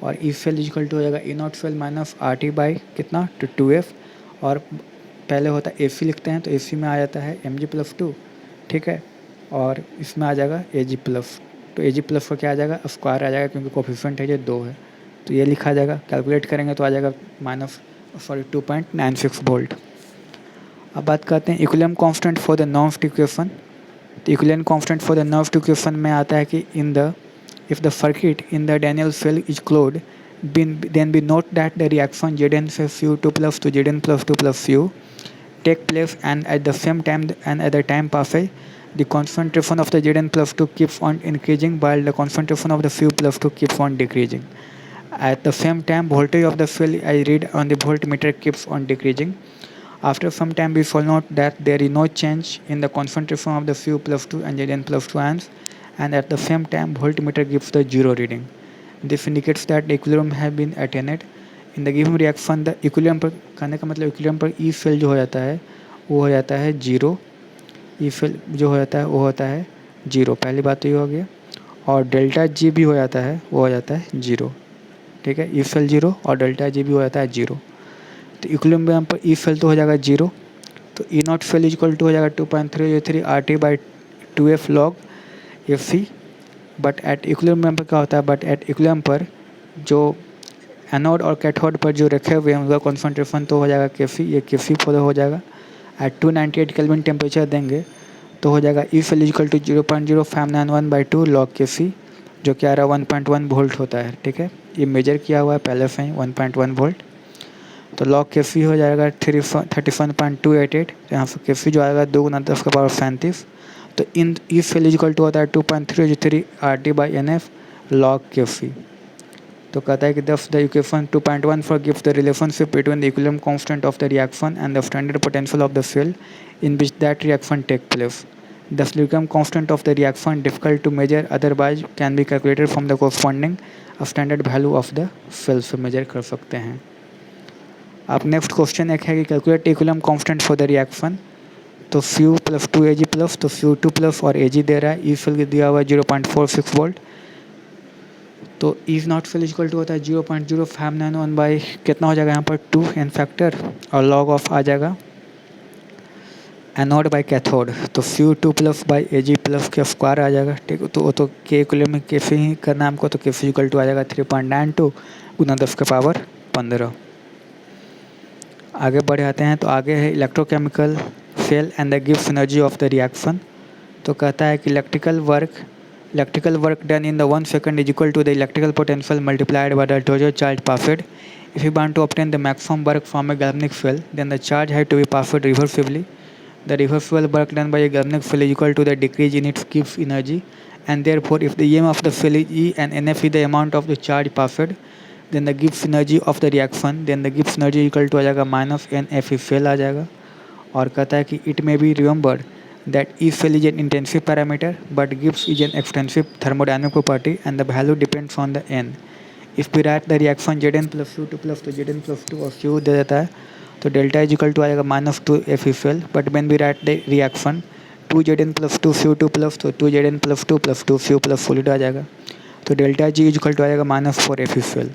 और ई फेल इजिकल टू हो जाएगा E naught cell minus R T by कितना 2f, और पहले होता है ए सी लिखते हैं, तो ए सी में आ जाता है एम जी +2, ठीक है, और इसमें आ जाएगा ए जी प्लस। तो ए जी प्लस का क्या आ जाएगा, स्क्वायर आ जाएगा, क्योंकि कोफिशिएंट है ये 2 है, तो ये लिखा जाएगा। कैलकुलेट करेंगे तो आ जाएगा 2.96 वोल्ट। अब बात करते हैं इक्विलिब्रियम कांस्टेंट फॉर द नॉन इक्वेशन। तो इक्विलिब्रियम कांस्टेंट फॉर द नॉन इक्वेशन में आता है कि in the if the circuit in the Daniell cell is closed, then we note that the reaction Zn Fu2 plus to Zn plus 2 plus Fu take place, and at the same time and at the time passes, the concentration of the Zn plus 2 keeps on increasing while the concentration of the Fu plus 2 keeps on decreasing. At the same time, voltage of the cell I read on the voltmeter keeps on decreasing. After some time, we shall note that there is no change in the concentration of the Fu plus 2 and Zn plus 2 ions, and at the same time voltmeter gives the 0 reading. This indicates that the equilibrium has been attained. In the given reaction, the equilibrium पर कहने का मतलब equilibrium पर ई fail जो हो जाता है वो हो जाता है 0, ई फेल जो हो जाता है वो होता है 0, पहली बात तो ये हो गया। और डेल्टा जी भी हो जाता है, वो हो जाता है 0, ठीक है, ई फेल 0 और डेल्टा जी भी हो जाता है 0। तो इक्विलिब्रियम पर ई फेल तो हो जाएगा 0, तो E naught cell equal to हो जाएगा 2.303 R T by 2f log F C. But at equilibrium पर क्या होता है, बट एट इक्विलिब्रियम पर जो एनोड और कैथोड पर जो रखे हुए हैं उनका कॉन्सेंट्रेशन तो हो जाएगा के सी, ये के सी फॉलो हो जाएगा। एट 298 केल्विन टेम्परेचर देंगे तो हो जाएगा ई cell equal to 0.0591/2 log K सी, जो कि आ रहा है 1.1 वोल्ट होता है, ठीक है, ये मेजर किया हुआ है पहले से ही 1.1 वोल्ट। तो लॉग के सी हो जाएगा 37.288, यहाँ से के सी जो आएगा 2 × 10⁻37। तो in E cell equal to होता है 2.303 R T by N F log K C. तो कहता है कि thus the equation 2.14 gives the relationship between the equilibrium constant of the reaction and the standard potential of the cell in which that reaction take place. The equilibrium constant of the reaction difficult to measure, otherwise can be calculated from the corresponding standard value of the cell से major कर सकते हैं। अब next question एक है कि calculate equilibrium constant for the reaction. तो few plus 2 AG plus, तो Fu2 प्लस और AG दे रहा है, ई फेल दिया हुआ है 0.46 वोल्ट। तो E naught cell equal to होता है 0.0591 बाई कितना हो जाएगा यहाँ पर 2 एन फैक्टर, और लॉग ऑफ आ जाएगा एनोड बाई कैथोड। तो Fu2 plus by AG plus के स्क्वायर आ जाएगा, ठीक है, तो के इक्विलिब्रियम में कैसे ही करना है हमको, तो के इक्वल टू आ जाएगा 3.92 × 10⁻15। आगे बढ़े आते हैं, तो आगे है इलेक्ट्रोकेमिकल सेल एंड द गिव्स एनर्जी ऑफ द रिएक्शन। तो कहता है कि electrical work done in the 1 second is equal to the electrical potential multiplied by the total charge passed. If you want to obtain the maximum work from a galvanic cell, then the charge had to be passed reversibly. The reversible work done by a galvanic cell is equal to the decrease in its Gibbs energy, and therefore if the EM of the cell is E and NF is the amount of the charge passed, then the Gibbs energy of the reaction, then the Gibbs energy equal to आ जाएगा -NF cell आ जाएगा। और कहता है कि it may be remembered that E cell is an intensive parameter but गिव्स is an extensive thermodynamic property and the value depends on the n. If we write the reaction Zn plus Fu2 plus, तो Zn plus 2 और Fu दे देता है, तो delta is equal to आएगा -2 F cell. But when we write the reaction 2 Zn plus 2 Fu2 plus, तो 2 Zn plus 2 plus 2 Fu plus solid आ जाएगा, तो delta G is equal to आएगा -4 F cell.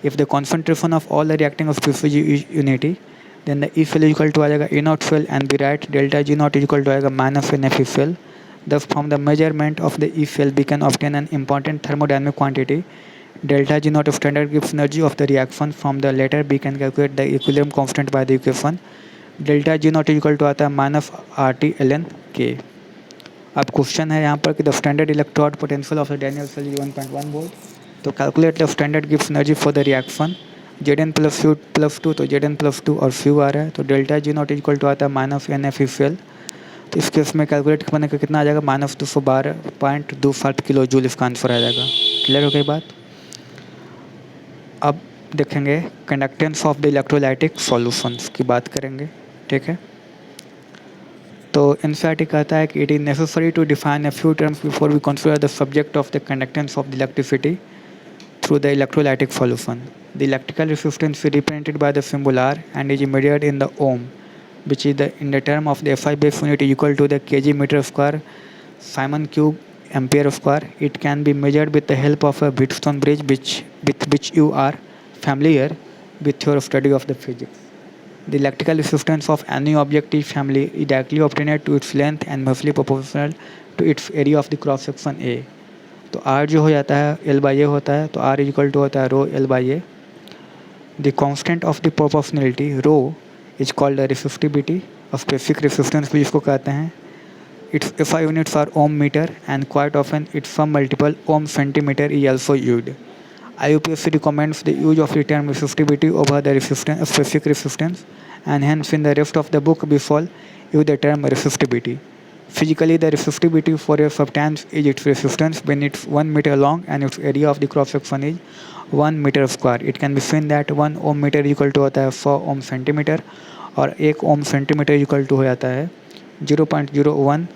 If the concentration of all the reacting of Pg is unity, then the E cell is equal to आ जाएगा E naught cell, and we write delta G naught is equal to आएगा -NF cell. Thus from the measurement of the E cell we can obtain an important thermodynamic quantity delta G naught of standard Gibbs energy of the reaction. From the latter we can calculate the equilibrium constant by the equation delta G not equal to आता है -RT/ln/K। अब question है यहाँ पर कि the standard electrode potential of the Daniell cell is 1.1 volt. तो calculate the standard गिव्स energy for the reaction Zn + 2, तो Zn + 2 और फ्यू आ रहा है, तो delta G not equal to आता है -NFeFL। तो इस केस में कैलकुलेट करने का कितना आ जाएगा, -212.25 किलो जूल इसका आंसर आ जाएगा। क्लियर हो गई बात। अब देखेंगे conductance of the electrolytic solutions की बात करेंगे, ठीक है। तो एनसीईआरटी कहता है कि it is necessary to define a few terms before we consider the subject of the conductance of the electricity through the electrolytic solution. The electrical resistance is represented by the symbol R and is measured in the ohm, which is in the term of the SI base unit is equal to the kg meter square Simon cube ampere square. It can be measured with the help of a Wheatstone bridge, with which you are familiar with your study of the physics. The electrical resistance of any objective family is directly obtained to its length and inversely proportional to its area of the cross section A. तो R जो हो जाता है L/A होता है, तो R equal to होता है rho L/A। The constant of the proportionality rho is called the resistivity of specific resistance भी इसको कहते हैं। Its SI units are ohm metre and quite often its submultiple ohm centimetre is also used. IUPAC recommends the use of the term resistivity over the resistance, specific resistance, and hence in the rest of the book we fall use the term resistivity. Physically, the resistivity for a substance is its resistance when it's 1 meter long and its area of the cross section is 1 meter square. It can be seen that 1 ohm meter equal to होता है 100 ohm centimeter और 1 ohm centimeter equal to हो जाता है 0.01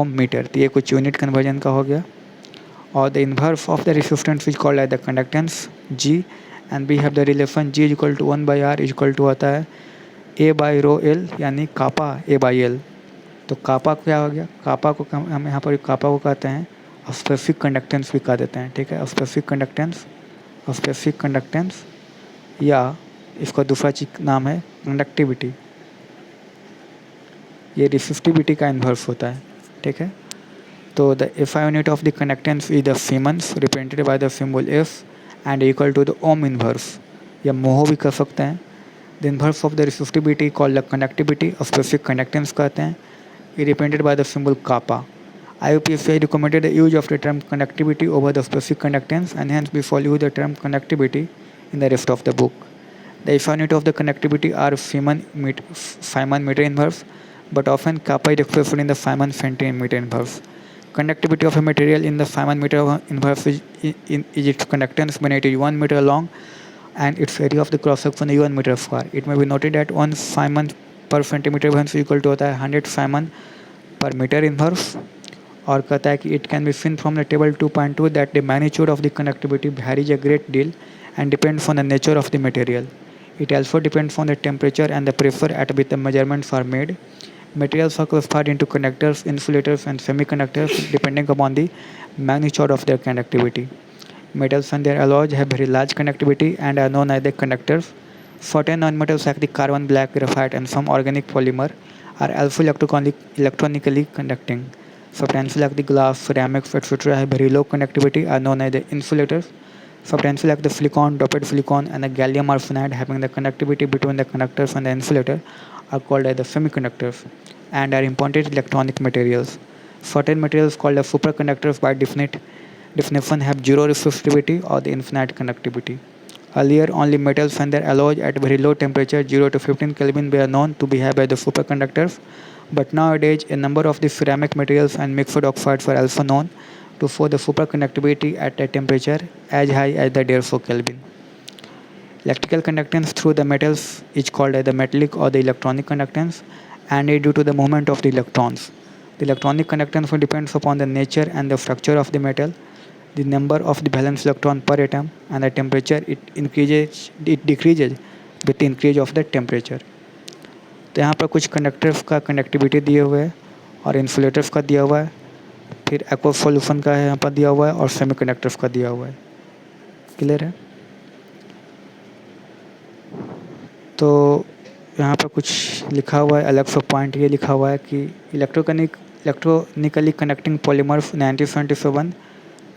ohm meter। तो ये कुछ unit conversion का हो गया। और the inverse of the resistance is called as the conductance G, and we have the relation G is equal to 1/R is equal to होता है A/ρL यानी कापा A/L। तो कापा क्या हो गया, कापा को हम यहाँ पर कापा को कहते हैं स्पेसिफिक कंडक्टेंस भी कह देते हैं, ठीक है। स्पेसिफिक कंडक्टेंस या इसका दूसरा चीज नाम है कंडक्टिविटी। ये रेसिस्टिविटी का इन्वर्स होता है, ठीक है। तो the SI unit of the conductance is the siemens represented by the symbol F and equal to the ohm inverse या मोहो भी कर सकते हैं। The inverse of the resistivity called the conductivity और स्पेसिफिक कंडक्टेंस कहते हैं, represented by the symbol kappa. IUPAC recommended the use of the term conductivity over the specific conductance, and hence we follow the term conductivity in the rest of the book. The SI unit of the conductivity are Feynman meter inverse, but often kappa is expressed in the Feynman centimeter inverse. Conductivity of a material in the Feynman meter inverse is its conductance when it is 1 meter long and its area of the cross section is 1 meter square. It may be noted that 1 Feynman पर centimetre inverse equal to होता है 100 Feynman पर metre inverse. और कहता है कि it can be seen from the table 2.2 that the magnitude of the conductivity varies a great deal and depends on the nature of the material. It also depends on the temperature and the pressure at which the measurements are made. Materials are classified into conductors, insulators and semiconductors depending upon the magnitude of their conductivity. Metals and their alloys have very large conductivity and are known as the conductors. Certain nonmetals like the carbon black, graphite and some organic polymer are also electronically conducting. Substances like the glass, ceramics, etc. have very low conductivity are known as the insulators. Substances like the silicon, doped silicon and the gallium arsenide having the conductivity between the conductors and the insulator are called as the semiconductors and are important electronic materials. Certain materials called as superconductors by definition have zero resistivity or the infinite conductivity. Earlier, only metals and their alloys at very low temperature 0 to 15 Kelvin were known to behave as the superconductors, but nowadays a number of the ceramic materials and mixed oxides are also known to show the superconductivity at a temperature as high as the 150 Kelvin. Electrical conductance through the metals is called as the metallic or the electronic conductance and is due to the movement of the electrons. The electronic conductance depends upon the nature and the structure of the metal, the number of the valence electron per atom and the temperature it decreases with the increase of the temperature. तो यहाँ पर कुछ conductors का conductivity दिए हुए है और insulators का दिया हुआ है, फिर एक्वा सॉल्यूशन का है यहाँ पर दिया हुआ है और सेमीकंडक्टर्स का दिया हुआ है। क्लियर है। तो यहाँ पर कुछ लिखा हुआ है अलग सा पॉइंट, ये लिखा हुआ है कि इलेक्ट्रोनिकली कनेक्टिंग पॉलीमर्स 1977,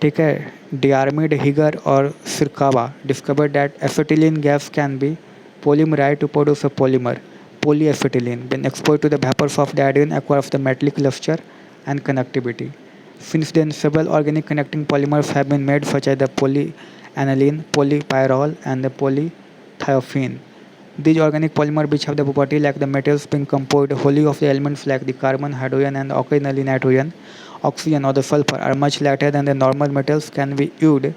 ठीक है, डियारमिड, हिगर और Shirakawa discovered that acetylene gas can be polymerized to produce a polymer polyacetylene. When exposed to the vapors of the iodine, acquires the metallic luster and conductivity. Since then, several organic connecting polymers have been made, such as the polyaniline, polypyrrole, and the polythiophene. These organic polymers, which have the property like the metals being composed wholly of the elements like the carbon, hydrogen, and occasionally nitrogen, oxygen, or the sulfur, are much lighter than the normal metals, can be used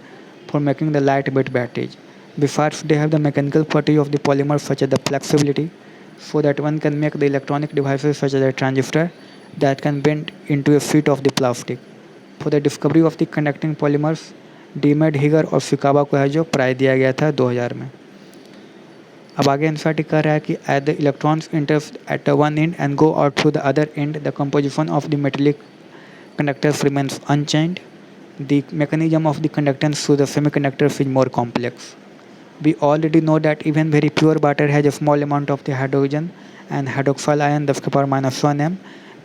for making the lightweight batteries. Besides, they have the mechanical property of the polymers, such as the flexibility, so that one can make the electronic devices such as a transistor that can bend into a sheet of the plastic. For the discovery of the connecting polymers, deemed Higer और फिकावा को है जो prize दिया गया था 2000 में। अब आगे एनसीईआरटी कह रहा है कि at the electrons enter at one end and go out through the other end the composition of the metallic conductors remains unchanged. The mechanism of the conductance through the semiconductors is more complex. We already know that even very pure water has a small amount of the hydrogen and hydroxyl ion 10 to the power minus 1 m,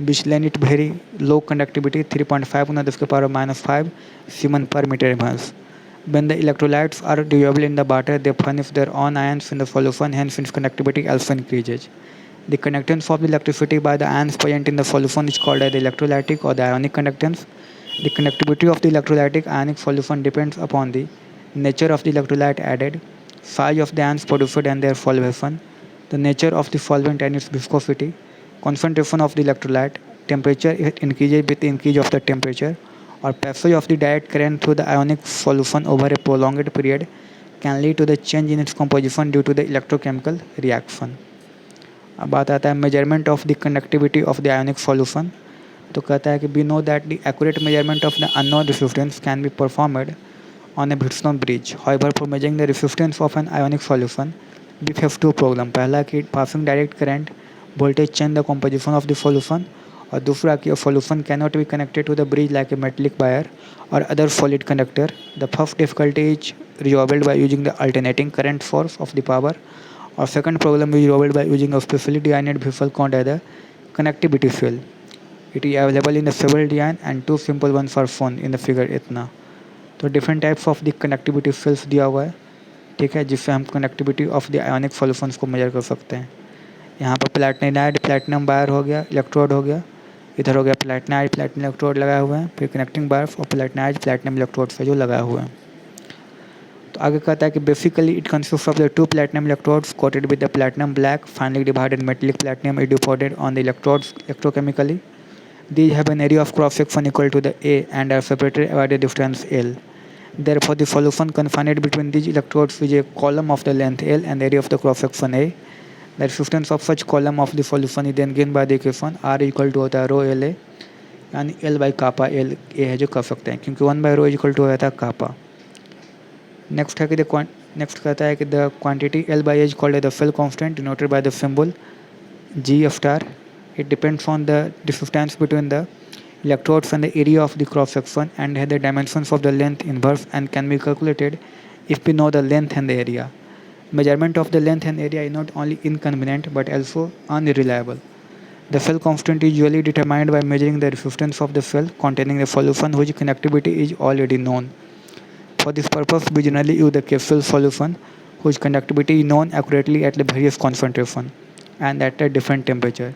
which lend it very low conductivity 3.5 × 10 to the power minus 5 Siemens per meter Evans. When the electrolytes are dissolved in the water, they furnish their own ions in the solution, hence its conductivity also increases. The conductance of the electricity by the ions present in the solution is called the electrolytic or the ionic conductance. The conductivity of the electrolytic ionic solution depends upon the nature of the electrolyte added, size of the ions produced and their solution, the nature of the solvent and its viscosity, concentration of the electrolyte, temperature it increases with the increase of the temperature, or passage of the direct current through the ionic solution over a prolonged period can lead to the change in its composition due to the electrochemical reaction. अब बात आता है measurement of the conductivity of the ionic solution. तो कहता है कि we know that the accurate measurement of the unknown resistance can be performed on a Wheatstone bridge. However for measuring the resistance of an ionic solution we have two problem. पहला कि passing direct current voltage change the composition of the solution, और दूसरा कि solution can not be connected to the bridge like a metallic wire और other solid conductor. The first difficulty is resolved by using the alternating current source of the power, और second problem is resolved by using a specially designed vessel called as the connectivity cell. It is available in the several design and two simple ones are shown in the figure इतना। तो different types of the connectivity cells दिया हुआ है, ठीक है, जिससे हम connectivity of the ionic solutions को measure कर सकते हैं। यहाँ पर प्लेटिनाइड प्लेटिनम वायर हो गया, इलेक्ट्रोड हो गया, इधर हो गया प्लेटिनाइड प्लेटिनम इलेक्ट्रोड लगाए हुए हैं, फिर कनेक्टिंग वायर और प्लेटिनाइड प्लेटिनम इलेक्ट्रोड से जो लगाए हुए हैं। तो आगे कहता है कि basically it consist of the two platinum electrodes coated with the platinum black finally divided metallic platinum is deposited on the electrodes electrochemically. These have an area of cross section equal to the A and are separated by the distance L. Therefore, the solution confined between these electrodes is a column of the length L and the area of the cross section A. The resistance of such column of the solution is then given by the equation R equal to होता है rho L A, यानी L by kappa L A है जो कर सकते हैं, क्योंकि 1 by rho equal to होता है कापा। नेक्स्ट है कि नेक्स्ट कहता है कि the quantity L by H called the fill constant denoted by the symbol G of star. It depends on the distance between the electrodes and the area of the cross section and has the dimensions of the length inverse and can be calculated if we know the length and the area. Measurement of the length and area is not only inconvenient but also unreliable. The fill constant is usually determined by measuring the resistance of the cell containing the solution whose connectivity is already known. For this purpose, we generally use the capsule solution whose conductivity is known accurately at the various concentration and at a different temperature.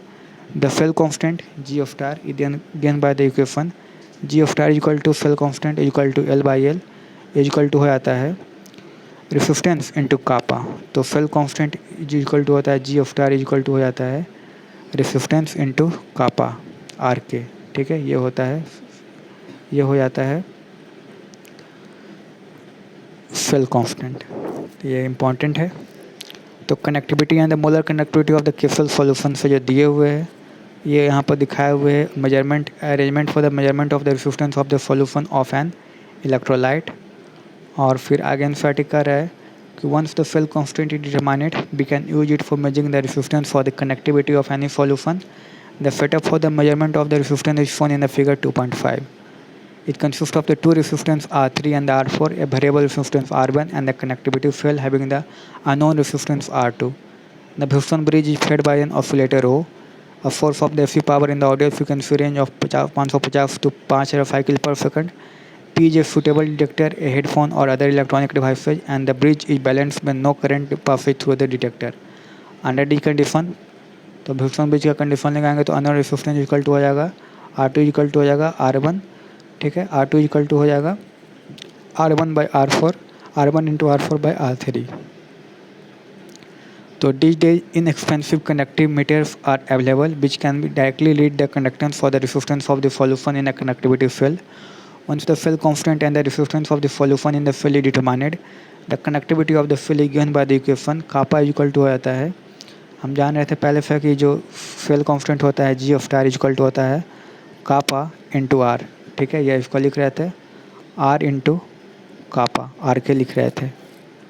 The cell constant G of star is then given by the equation G of star is equal to cell constant is equal to L by L is equal to हो जाता है resistance into kappa। तो cell constant is equal to होता है G of star is equal to हो जाता है resistance into kappa R के, ठीक है, ये होता है, ये हो जाता है सेल कांस्टेंट। तो ये इम्पॉर्टेंट है। तो connectivity and the molar connectivity of the capsule solution से जो दिए हुए हैं, ये यहाँ पर दिखाए हुए हैं measurement arrangement for the measurement of the resistance of the solution of an electrolyte. और फिर आगे एनसीईआरटी कर रहा है कि once the cell constant is determined we can use it for measuring the resistance for the connectivity of any solution. The setup for the measurement of the resistance is shown in the figure 2.5. It consists of the two resistance R3 and R4, a variable resistance R1 and the connectivity cell having the unknown resistance R2. The Wheatstone bridge is fed by an oscillator O. A source of the AC power in the audio frequency range of 550 to 505 kilo per second. P is a suitable detector, a headphone or other electronic devices, and the bridge is balanced when no current passes through the detector. Under the condition, तो भ्यूसन bridge का condition लगाएंगे तो unknown resistance equal to हो जाएगा R2 equal to हो जाएगा R1, ठीक है। R2 इक्वल टू हो जाएगा R1 by R4, R1 into R4 by R3। तो these days inexpensive conductive meters are available which can be directly read the conductance for the resistance of the solution in a conductivity cell. Once the cell constant and the resistance of the solution in the cell is determined, the conductivity of the cell is given by the equation kappa equal to हो जाता है, हम जान रहे थे पहले से कि जो सेल कांस्टेंट होता है जी ऑफ स्टार इक्वल टू होता है कापा इंटू आर, ठीक है। यह इसको लिख रहे थे आर इंटू कापा, आर के लिख रहे थे,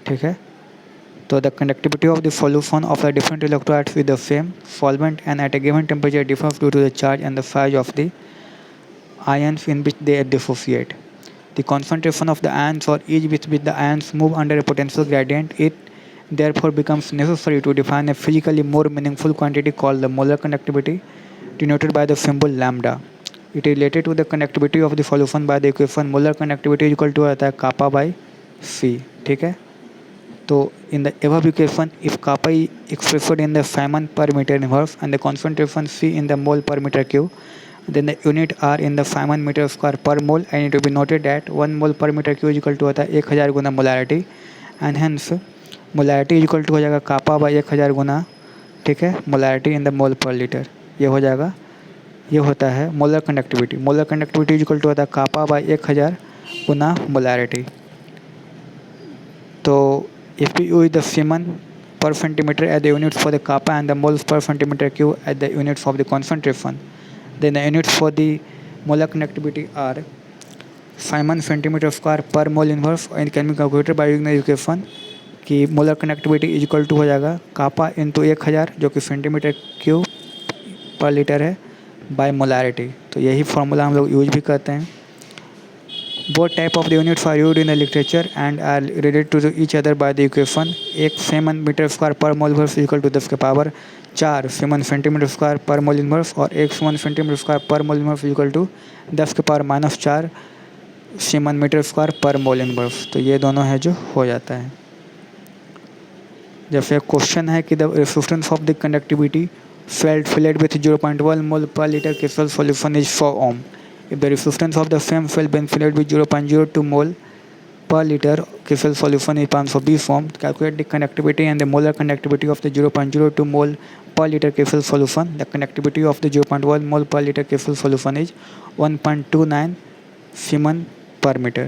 ठीक है। तो the conductivity of the solution of the different electrolytes with the same solvent and at a given temperature differs due to the charge and the size of the ions in which they dissociate. The concentration of the ions or each with which the ions move under a potential gradient, it therefore becomes necessary to define a physically more meaningful quantity called the molar conductivity, denoted by the symbol lambda. It is related to the conductivity of the solution by the equation molar conductivity equal to आता है kappa by C, ठीक है। तो in the above equation, if kappa is expressed in the Feynman per meter inverse and the concentration C in the mole per meter cube, then the unit are in the Feynman meter square per mole, and it will be noted that 1 mole per meter cube equal to होता है 1000 गुना molarity, and hence molarity equal to हो जाएगा कापा by 1000 गुना, ठीक है, molarity in the mole पर litre. ये हो जाएगा, ये होता है molar conductivity. Molar conductivity equal to होता है कापा बाई 1000 गुना मोलारिटी। तो if you use the Siemens per centimeter as the units for the kappa and the moles per centimeter cube as the units of the concentration, then the units for the molar conductivity are Feynman centimeter square per mole inverse, and can be calculated by using the equation कि molar connectivity is equal to हो जाएगा kappa into 1000 जो कि centimetre cube पर litre है by molarity. तो यही formula हम लोग यूज भी करते हैं। Both type of the units are used in the literature and are related to each other by the equation एक Feynman metre square per mole inverse equal to 10 के power 4 Feynman centimetre square per mole inverse और एक Feynman centimetre square per mole inverse equal to 10 के power -4 Feynman metre square per mole inverse. तो ये दोनों है जो हो जाता है। जैसे क्वेश्चन है कि the resistance of the conductivity filled with 0.1 mole per liter crystal solution is 4 ohm. If the resistance of the same cell been filled with 0.02 mole per liter crystal solution is 520 ohm, calculate the conductivity and the molar conductivity of the 0.02 mole per liter crystal solution. The conductivity of the 0.1 mole per liter crystal solution is 1.29 Siemens per meter.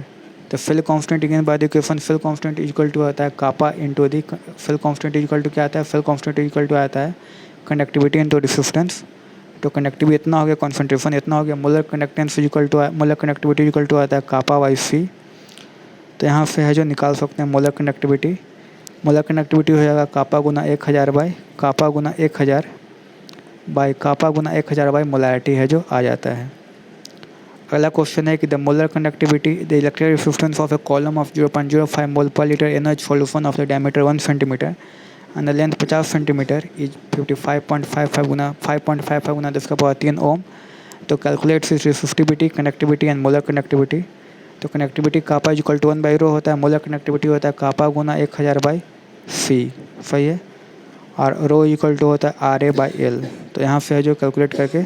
The fill constant again by the equation fill constant equal to आता है kappa into the fill constant equal to क्या आता है, fill constant equal to आता है conductivity into resistance. तो conductivity इतना हो गया, कॉन्सेंट्रेशन इतना हो गया, molar conductance equal to molar conductivity equal to आता है कापा बाई सी। तो यहाँ से है जो निकाल सकते हैं मोलर कंडक्टिविटी। मोलर कंडक्टिविटी हो जाएगा कापा गुना 1000 बाई कापा गुना 1000 बाई कापा गुना 1000 बाई मोलारिटी है जो आ जाता है। अगला क्वेश्चन है कि the molar conductivity the electric resistance of a column of 0.05 mole पर litre in solution of the diameter 1 centimetre and the length 50 centimetre is 55.55 गुना 5.55 गुना 10 का पावर 3 ओम। तो कैलकुलेट इस resistivity conductivity and molar conductivity. तो conductivity kappa equal to 1/ρ होता है, molar conductivity होता है कापा गुना 1000 बाई सी, सही है। और रो इक्वल टू होता है RA बाई L। तो यहाँ से है जो कैलकुलेट करके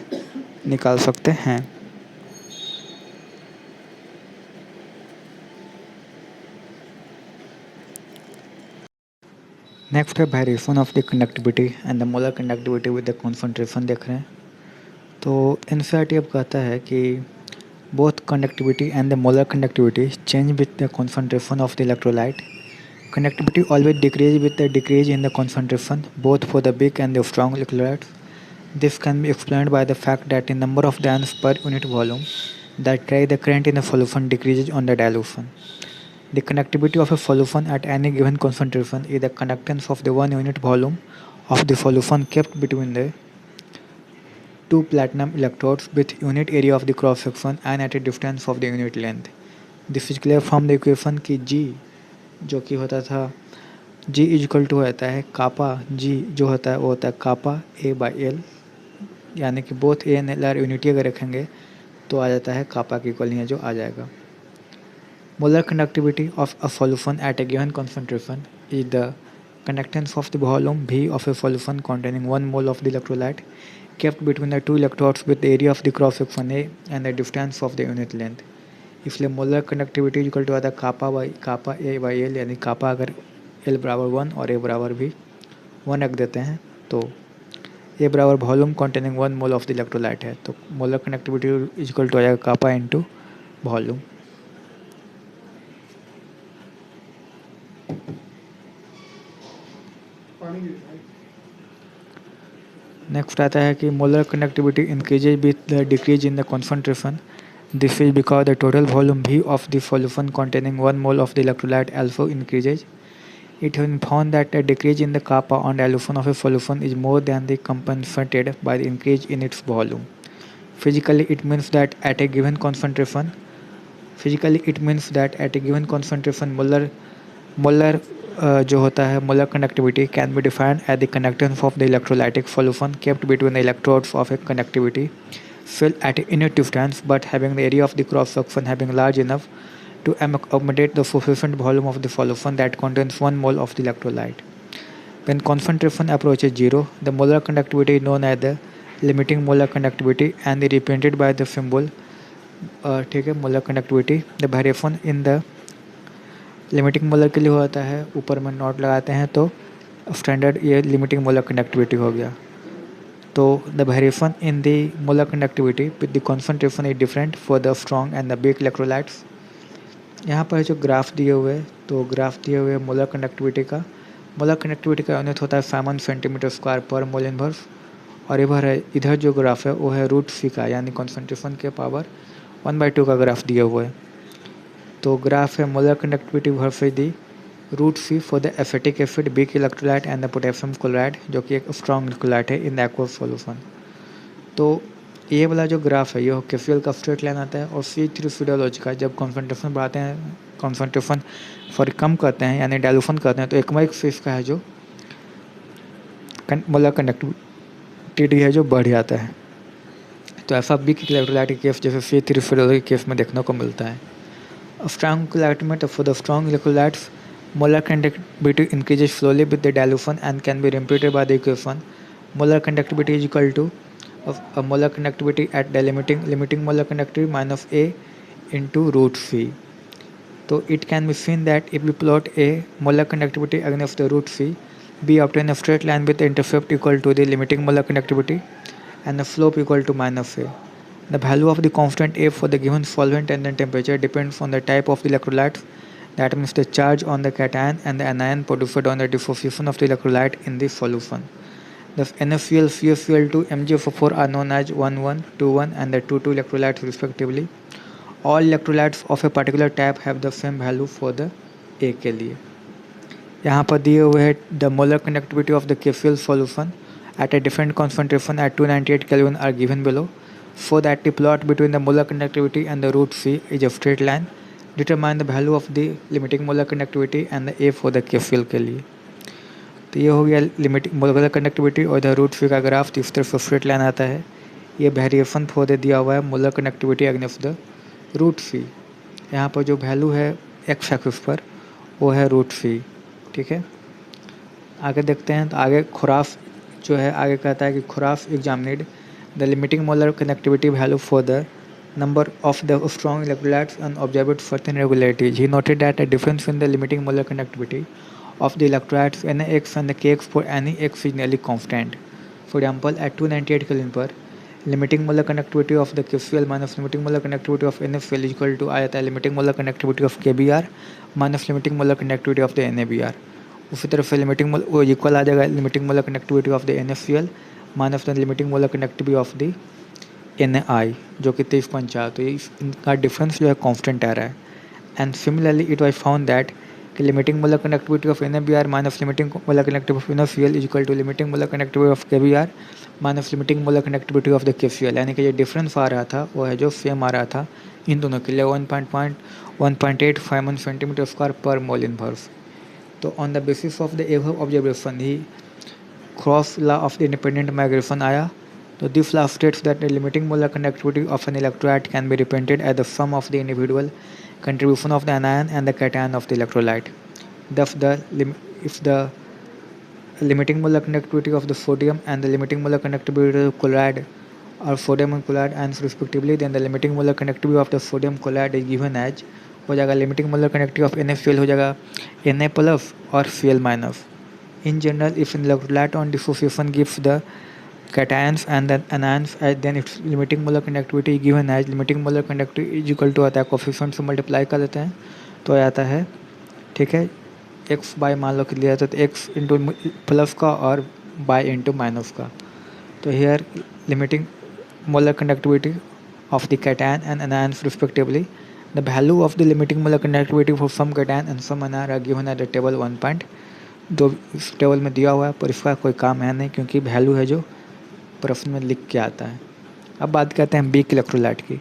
निकाल सकते हैं। नेक्स्ट है variation of the conductivity and the molar conductivity with the concentration देख रहे हैं। तो एनसीईआरटी अब कहता है कि both conductivity and the molar conductivity change with the concentration of the electrolyte. Conductivity always decrease with the decrease in the concentration both for the weak and the strong electrolytes. This can be explained by the fact that in number of the ions per unit volume that carry the current in the solution decreases on the dilution. The conductivity of a solution at any given concentration is the conductance of the 1 unit volume of the solution kept between the two platinum electrodes with unit area of the cross section and at a distance of the unit length. This is clear from the equation कि G जो कि होता था G equal to होता है कापा G जो होता है वो होता है कापा A बाई L, यानी कि both A and L are unity अगर रखेंगे तो आ जाता है कापा की इक्वल जो आ जाएगा। Molar conductivity of a solution at a given concentration is the conductance of the volume V of a solution containing 1 mole of the electrolyte kept between the two electrodes with the area of the cross section A and the distance of the unit length. इसलिए molar connectivity equal to आता है कापा ए by L, यानी कापा अगर L बराबर 1 और ए बराबर भी 1 रख देते हैं तो ए बराबर volume containing 1 mole of the electrolyte है, तो मोलर कनेक्टिविटी इक्वल टू आ जाएगा कापा इंटू वॉल्यूम। नेक्स्ट आता है कि molar connectivity increases with the decrease in the concentration. This is because the total volume भी of the solution containing 1 mole of the electrolyte also increases. It has been found that a decrease in the kappa on dilution of a solution is more than the compensated by the increase in its volume. Physically, it means that at a given concentration, molar जो होता है molar conductivity can be defined as the conductance of the electrolytic solution kept between the electrodes of a conductivity cell at a unit distance, but having the area of the cross section having large enough to accommodate the sufficient volume of the solution that contains 1 mole of the electrolyte. When concentration approaches 0, the molar conductivity is known as the limiting molar conductivity and is represented by the symbol ठीक है molar connectivity. The variation in the limiting molar के लिए होता है, ऊपर में note लगाते हैं तो स्टैंडर्ड ये लिमिटिंग मोलर कनेक्टिविटी हो गया। तो the variation in the molar connectivity with the concentration is different for the strong and the weak electrolytes. यहाँ पर जो ग्राफ दिए हुए, तो ग्राफ दिए हुए मोलर कनेक्टिविटी का यूनिट होता है Simon centimetre square per mole inverse, और इधर जो ग्राफ है वो है रूट सी का, यानी कॉन्सेंट्रेशन के पावर 1/2 का ग्राफ दिया हुआ है। तो ग्राफ है molar connectivity versus the root C for the acetic acid, weak electrolyte and the potassium chloride जो कि एक स्ट्रॉन्ग इलेक्ट्रोलाइट है इन द एक्वस सॉल्यूशन। तो ये वाला जो ग्राफ है ये केफीएल का स्ट्रेट लाइन आता है, और C3 फिजियोलॉजी का जब कॉन्सेंट्रेशन बढ़ाते हैं, कॉन्सेंट्रेशन कम करते हैं यानी डाइल्यूशन करते हैं, तो एकमाइक फेस का है जो मोलर कनेक्टिविटी है जो बढ़ जाता है। तो ऐसा वीक इलेक्ट्रोलाइट के केस जैसे C3 फिजियोलॉजी के केस में देखने को मिलता है। स्ट्रॉन्ग इलेक्ट्रोलाइट में for the strong electrolytes molar conductivity increases slowly with the dilution and can be repeated by the equation molar conductivity is equal to of molar conductivity at the limiting molar conductivity minus A into root C. So it can be seen that if we plot a molar conductivity against the root C, we obtain a straight line with the intercept equal to the limiting molar conductivity and the slope equal to minus A. The value of the constant A for the given solvent and the temperature depends on the type of the electrolyte, that means the charge on the cation and the anion produced on the dissociation of the electrolyte in the solution. The NaCl, CaCl2, MgFO4 are known as 1,1, 2,1 and the 2,2 electrolytes respectively. All electrolytes of a particular type have the same value for the A के लिए। यहाँ पर दिए हुए है the molar conductivity of the KCl solution at a different concentration at 298 Kelvin are given below. So that the plot between the molar conductivity and the root C is a straight line. Determine the value of the limiting molar conductivity and the A for the KCl के लिए। तो ये हो गया limiting molar connectivity और इधर root सी का graph, तो इस तरफ स्ट्रेट लाइन आता है। ये वेरिएशन फॉर दे दिया हुआ है molar connectivity against the root C. यहाँ पर जो वैल्यू है एक्स एक्सिस पर वो है रूट सी, ठीक है। आगे देखते हैं, तो आगे खुराफ जो है आगे कहता है कि खुराफ examined the limiting molar connectivity value for the number of the strong electrolytes and observed certain irregularities. He noted that a difference in the limiting molar conductivity of the electrolytes NaX and the Kx for any x is nearly constant. For example, at 298 Kelvin per, limiting molar conductivity of the KCl minus limiting molar conductivity of NaCl is equal to आता है limiting molar conductivity of KBr minus limiting molar conductivity of the NaBr. उसी तरह से limiting मोल वो equal आ जाएगा limiting molar connectivity of the NaCl minus the limiting molar connectivity of the Na जो कि 23.4, तो ये इनका डिफरेंस जो है कांस्टेंट आ रहा है। And similarly it was found that कि limiting molar connectivity of NaBr minus limiting molar connectivity of NaCl is equal to limiting molar connectivity of KBr minus limiting molar connectivity of the KCl, यानी कि जो difference आ रहा था वो है जो same आ रहा था इन दोनों के लिए 1.8 Feynman centimetre square per mole inverse. तो on the basis of the above observation he cross law of the independent migration आया। So this law states that the limiting molar conductivity of an electrolyte can be represented as the sum of the individual contribution of the anion and the cation of the electrolyte. Thus, if the limiting molar conductivity of the sodium and the limiting molar conductivity of chloride or sodium and chloride ions respectively, then the limiting molar conductivity of the sodium chloride is given as हो जाएगा limiting molar conductivity of NaCl हो जाएगा Na plus और Cl minus. In general, if an electrolyte on dissociation gives the cations and the anions, then its limiting molar conductivity given as limiting molar conductivity is equal to आता है coefficient से multiply कर देते हैं तो आ जाता है, ठीक है, x बाय मान लो कि लिया जाता है x इंटू प्लस का और बाय इंटू माइनस का. तो here limiting molar conductivity of the cation and anions respectively. The value of the limiting molar conductivity for some cation and some anion are given at the table 1 point. दो इस table में दिया हुआ है पर इसका कोई काम है नहीं क्योंकि वैल्यू है जो प्रश्न में लिख के आता है. अब बात करते हैं वीक इलेक्ट्रोलाइट की.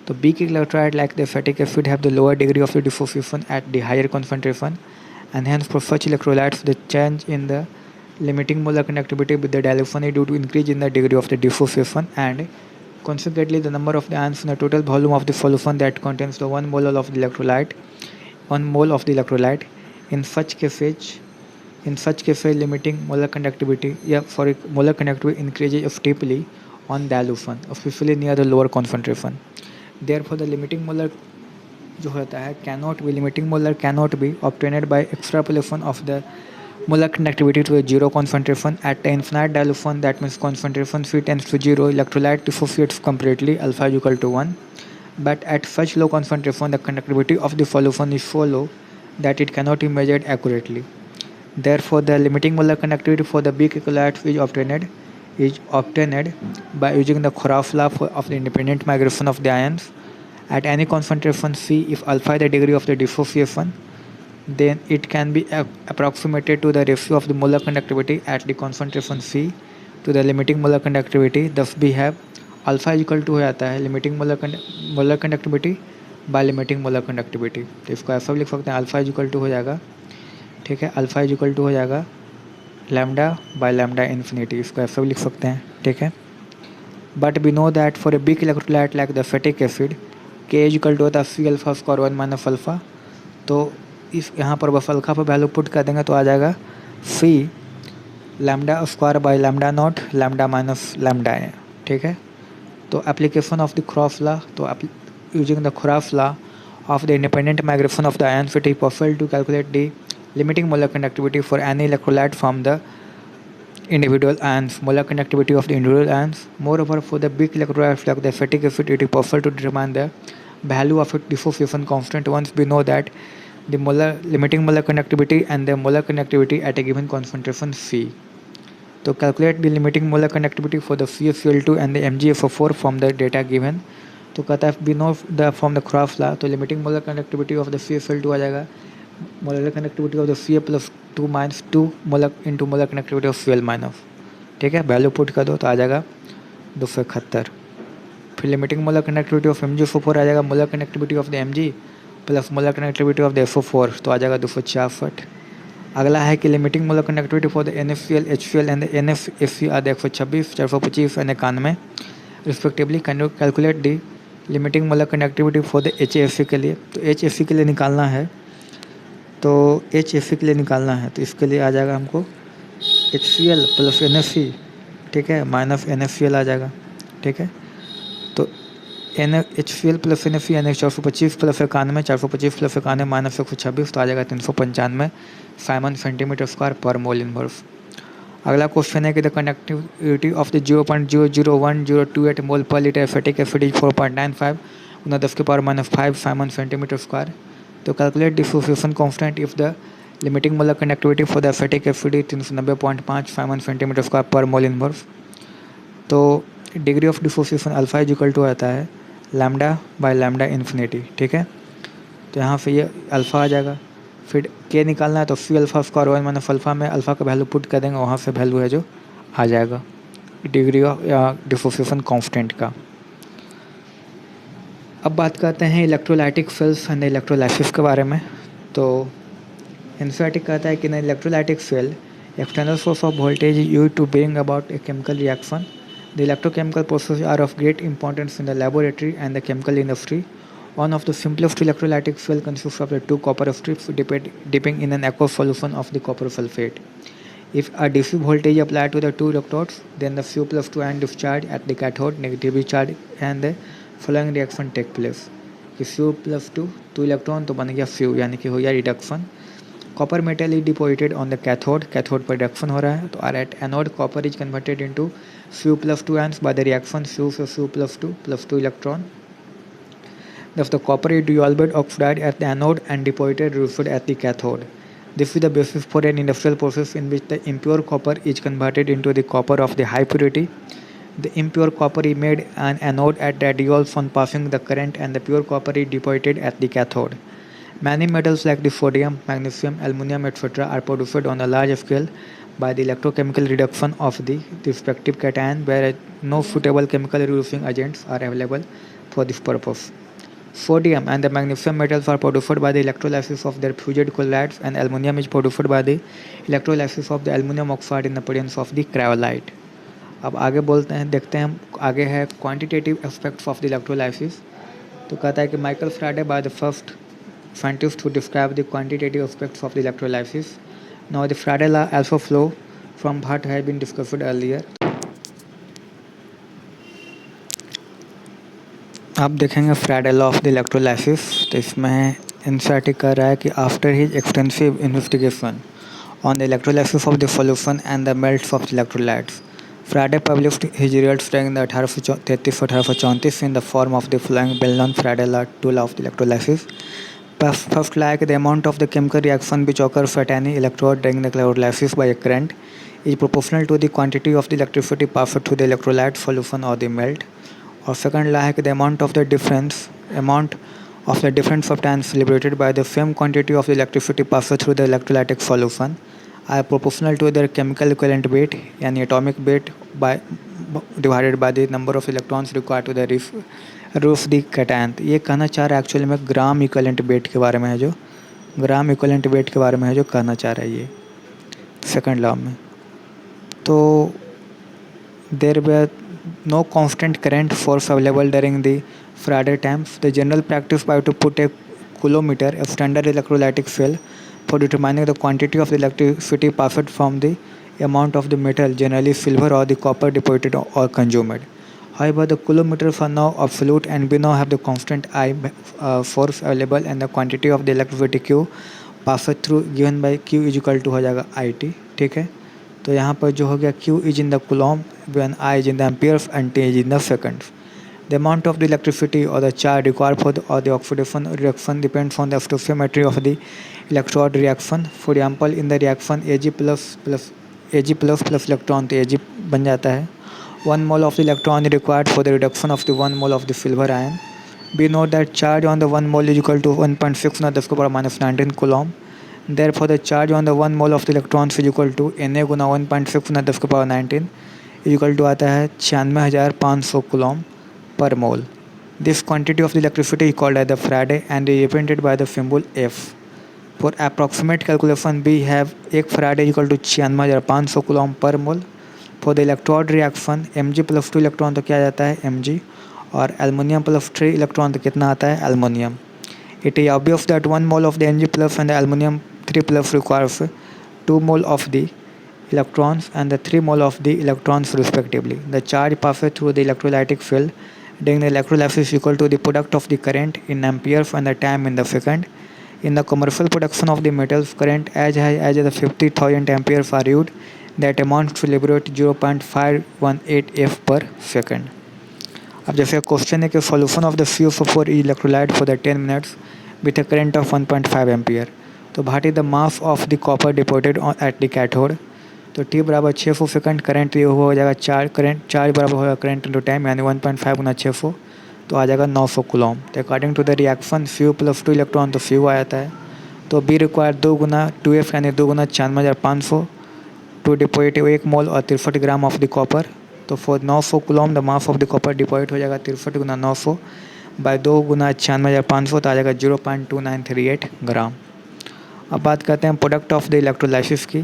तो weak electrolyte like the acetic acid have the lower degree of the dissociation at the higher concentration and hence for such electrolytes the change in the limiting molar conductivity with the dilution is due to increase in the degree of the dissociation and consequently the number of the ions in the total volume of the solution that contains the 1 mole of the electrolyte, 1 mole of the electrolyte. In such cases limiting molar conductivity molar conductivity increases steeply on dilution, especially near the lower concentration. Therefore the limiting molar जो होता है limiting molar cannot be obtained by extrapolation of the molar conductivity to a zero concentration at the infinite dilution. That means concentration C tends to 0, electrolyte dissociates completely, alpha is equal to 1. But at such low concentration the conductivity of the solution is so low that it cannot be measured accurately. Therefore the limiting molar conductivity for the weak electrolytes is obtained by using the Khorov law of the independent migration of the ions. At any concentration C, if alpha is the degree of the dissociation, then it can be approximated to the ratio of the molar conductivity at the concentration C to the limiting molar conductivity. Thus we have alpha is equal to हो जाता है limiting molar conductivity by limiting molar conductivity. तो इसको ऐसा भी लिख सकते हैं, अल्फा इज इक्वल टू हो जाएगा, ठीक है, अल्फा इज इक्वल टू हो जाएगा लैम्डा बाय लैम्डा इन्फिनिटी. इसको ऐसा भी लिख सकते हैं, ठीक है. But we know that for a weak electrolyte like the acetic acid K is equal to होता है C alpha square 1 minus alpha. तो इस यहाँ पर बस अल्फा पर वैल्यू पुट कर देंगे तो आ जाएगा C lambda square by lambda naught lambda minus lambda है, ठीक है. तो एप्लीकेशन ऑफ द क्रॉफ लॉ, तो यूजिंग द क्रॉफ law of the independent migration of the ions, it is possible to calculate the limiting molar conductivity for any electrolyte from the individual ions, molar conductivity of the individual ions. Moreover, for the big electrolytes like the acetic acid, it is possible to determine the value of its dissociation constant once we know that the limiting molar conductivity and the molar conductivity at a given concentration C. To calculate the limiting molar conductivity for the CaCl2 and the MgFO4 from the data given, तो कहता है we know the from the Crofts law, तो limiting molar conductivity of the CaCl2 आ जाएगा molar conductivity of the Ca plus 2 minus 2 molar into molar conductivity of Cl minus, ठीक है. Value put कर दो तो आ जाएगा 271. फिर limiting molar connectivity of MgFO4 आ जाएगा molar connectivity of the Mg plus molar connectivity of the FO4, तो आ जाएगा 266. अगला है कि limiting molar connectivity for the NaCl, HCl and the NFAC आ 126, 425 and 91 respectively. Can you calculate the limiting molar connectivity for the HAC के लिए. तो HAC के लिए निकालना है, तो HAC के लिए निकालना है तो इसके लिए आ जाएगा हमको HCl प्लस NaC, ठीक है, माइनस NaCl आ जाएगा, ठीक है. तो HCl प्लस NaC यानी 425 प्लस 91, 425 प्लस 91 माइनस 126, तो आ जाएगा 395 Simon centimetre square per mole inverse. अगला क्वेश्चन है कि the conductivity of the 0.001028 mole पर लीटर एसिटिक एसिड इज 4.95 गुना 10 के power minus 5 siemens centimetre square. तो calculate dissociation constant if the limiting molar conductivity for the acetic acid is 390.5 siemens centimetre square per mole inverse. तो degree of dissociation alpha is equal to आता है lambda by lambda infinity, ठीक है. तो यहाँ पे ये अल्फ़ा आ जाएगा. फिर के निकालना है तो C alpha square 1 minus alpha में अल्फ़ा का वैल्यू पुट कर देंगे, वहाँ से वैल्यू है जो आ जाएगा डिग्री ऑफ डिसोसिएशन कांस्टेंट का. अब बात करते हैं इलेक्ट्रोलाइटिक सेल्स एंड इलेक्ट्रोलाइसिस के बारे में. तो एनसीईआरटी कहता है कि in electrolytic cell external source of voltage use to bring about a chemical reaction. The electrochemical processes are of great importance in the laboratory and the chemical industry. One of the simplest electrolytic cell consists of the two copper strips dipping in an aqueous solution of the copper sulfate. If a DC voltage applied to the two electrodes, then the Fu+2 ion discharge at the cathode, negatively charged, and the following reaction take place. कि Fu+2 2 electron तो बन गया Fu, यानी कि हो गया reduction. Copper metal is deposited on the cathode पर reaction हो रहा है. तो at anode copper is converted into Fu+2 ions by the reaction Fu+2 plus 2 electron. Thus the copper is dissolved oxide at the anode and deposited reduced at the cathode. This is the basis for an industrial process in which the impure copper is converted into the copper of the high purity. The impure copper is made an anode at that dissolves on passing the current, and the pure copper is deposited at the cathode. Many metals like the sodium, magnesium, aluminum, etc. are produced on a large scale by the electrochemical reduction of the respective cation, where no suitable chemical reducing agents are available for this purpose. Sodium and the magnesium metals are produced by the electrolysis of their fused colloids, and aluminum is produced by the electrolysis of the aluminum oxide in the presence of the cryolite. अब आगे बोलते हैं, देखते हैं हम आगे है quantitative aspects of the electrolysis. तो कहता है कि Michael फ्राडे by the first scientist who described the quantitative aspects of the electrolysis. Now the Faraday law also flow from what had been discussed earlier. आप देखेंगे फ्राडे लॉ ऑफ द इलेक्ट्रोलाइसिस. तो इसमें insert कर रहा है कि after his extensive investigation on the electrolysis of the solution and the melts of the electrolytes, Faraday published his results during the 1833-1834 in the form of the following well-known Faraday law of the electrolysis. First, like the amount of the chemical reaction which occurs at any electrode during the electrolysis by a current is proportional to the quantity of the electricity passed through the electrolyte solution or the melt. Or second, like the amount of the different substance liberated by the same quantity of the electricity passed through the electrolytic solution are proportional to their chemical equivalent weight, यानी atomic weight by divided by the number of electrons required to the reduce the cation. ये कहना चाह रहा है actually में gram equivalent weight के बारे में है, जो ग्राम इक्विवेलेंट वेट के बारे में है जो कहना चाह रहा है ये सेकंड लॉ में. तो there were no constant current force available during the Faraday times. The general practice was to put a coulometer, a standard electrolytic cell, for determining the quantity of the electricity passed from the amount of the metal, generally silver or the copper, deposited or consumed. However, the coulometers are now obsolete, and we now have the constant I force available, and the quantity of the electricity Q passed through given by Q is equal to हो जाएगा IT. ठीक है. तो यहाँ पर जो हो गया Q is in the coulomb when I is in the amperes and T is in the seconds. The amount of the electricity or the charge required for the oxidation reaction depends on the stoichiometry of the electrode reaction. For example, in the reaction Ag plus electron, तो Ag बन जाता है. 1 mole of the electron is required for the reduction of the 1 mole of the silver ion. We know that charge on the 1 mole is equal to 1.6 × 10⁻⁻19 coulomb. Therefore, the charge on the 1 mole of the electrons is equal to Na Guna 1.6 × 10⁻19 is equal to आता है 96,500 coulomb per mole. This quantity of the electricity is called as the Faraday and is represented by the symbol F. For approximate calculation, we have 1 Faraday is equal to 96,500 coulomb per mole. For the electrode reaction, Mg plus 2 electron तो क्या जाता है Mg, और aluminium plus 3 electron तो कितना आता है aluminium. It is obvious that 1 mole of the Mg plus and the aluminum 3 plus requires 2 mole of the electrons and the 3 mole of the electrons respectively. The charge passed through the electrolytic field during the electrolysis is equal to the product of the current in amperes and the time in the second. In the commercial production of the metals, current as high as the 50,000 amperes are used. That amounts to liberate 0.518 F per second. अब जैसे question है कि solution of the CuSO4 electrolyte for the 10 minutes with a current of 1.5 ampere. तो what is the mass of the copper deposited at the cathode. तो T बराबर 600 second, current ये हो जाएगा चार्ज बराबर होगा करंट इंटू टाइम, यानी 1.5 गुना 600 तो आ जाएगा 900 कूलॉम. तो according to the reaction Cu plus 2 electron तो Cu आ जाता है. तो B रिक्वायर 2 गुना 2F यानी 2 गुना 96,500 टू डिपोजिट 1 मोल और 63 ग्राम ऑफ द कॉपर. तो for 900 Coulomb the mass of the copper deposit हो जाएगा 63 गुना 900 बाय 2 गुना 96,500 तो आ जाएगा 0.2938 ग्राम. अब बात करते हैं प्रोडक्ट ऑफ द इलेक्ट्रोलाइसिस की.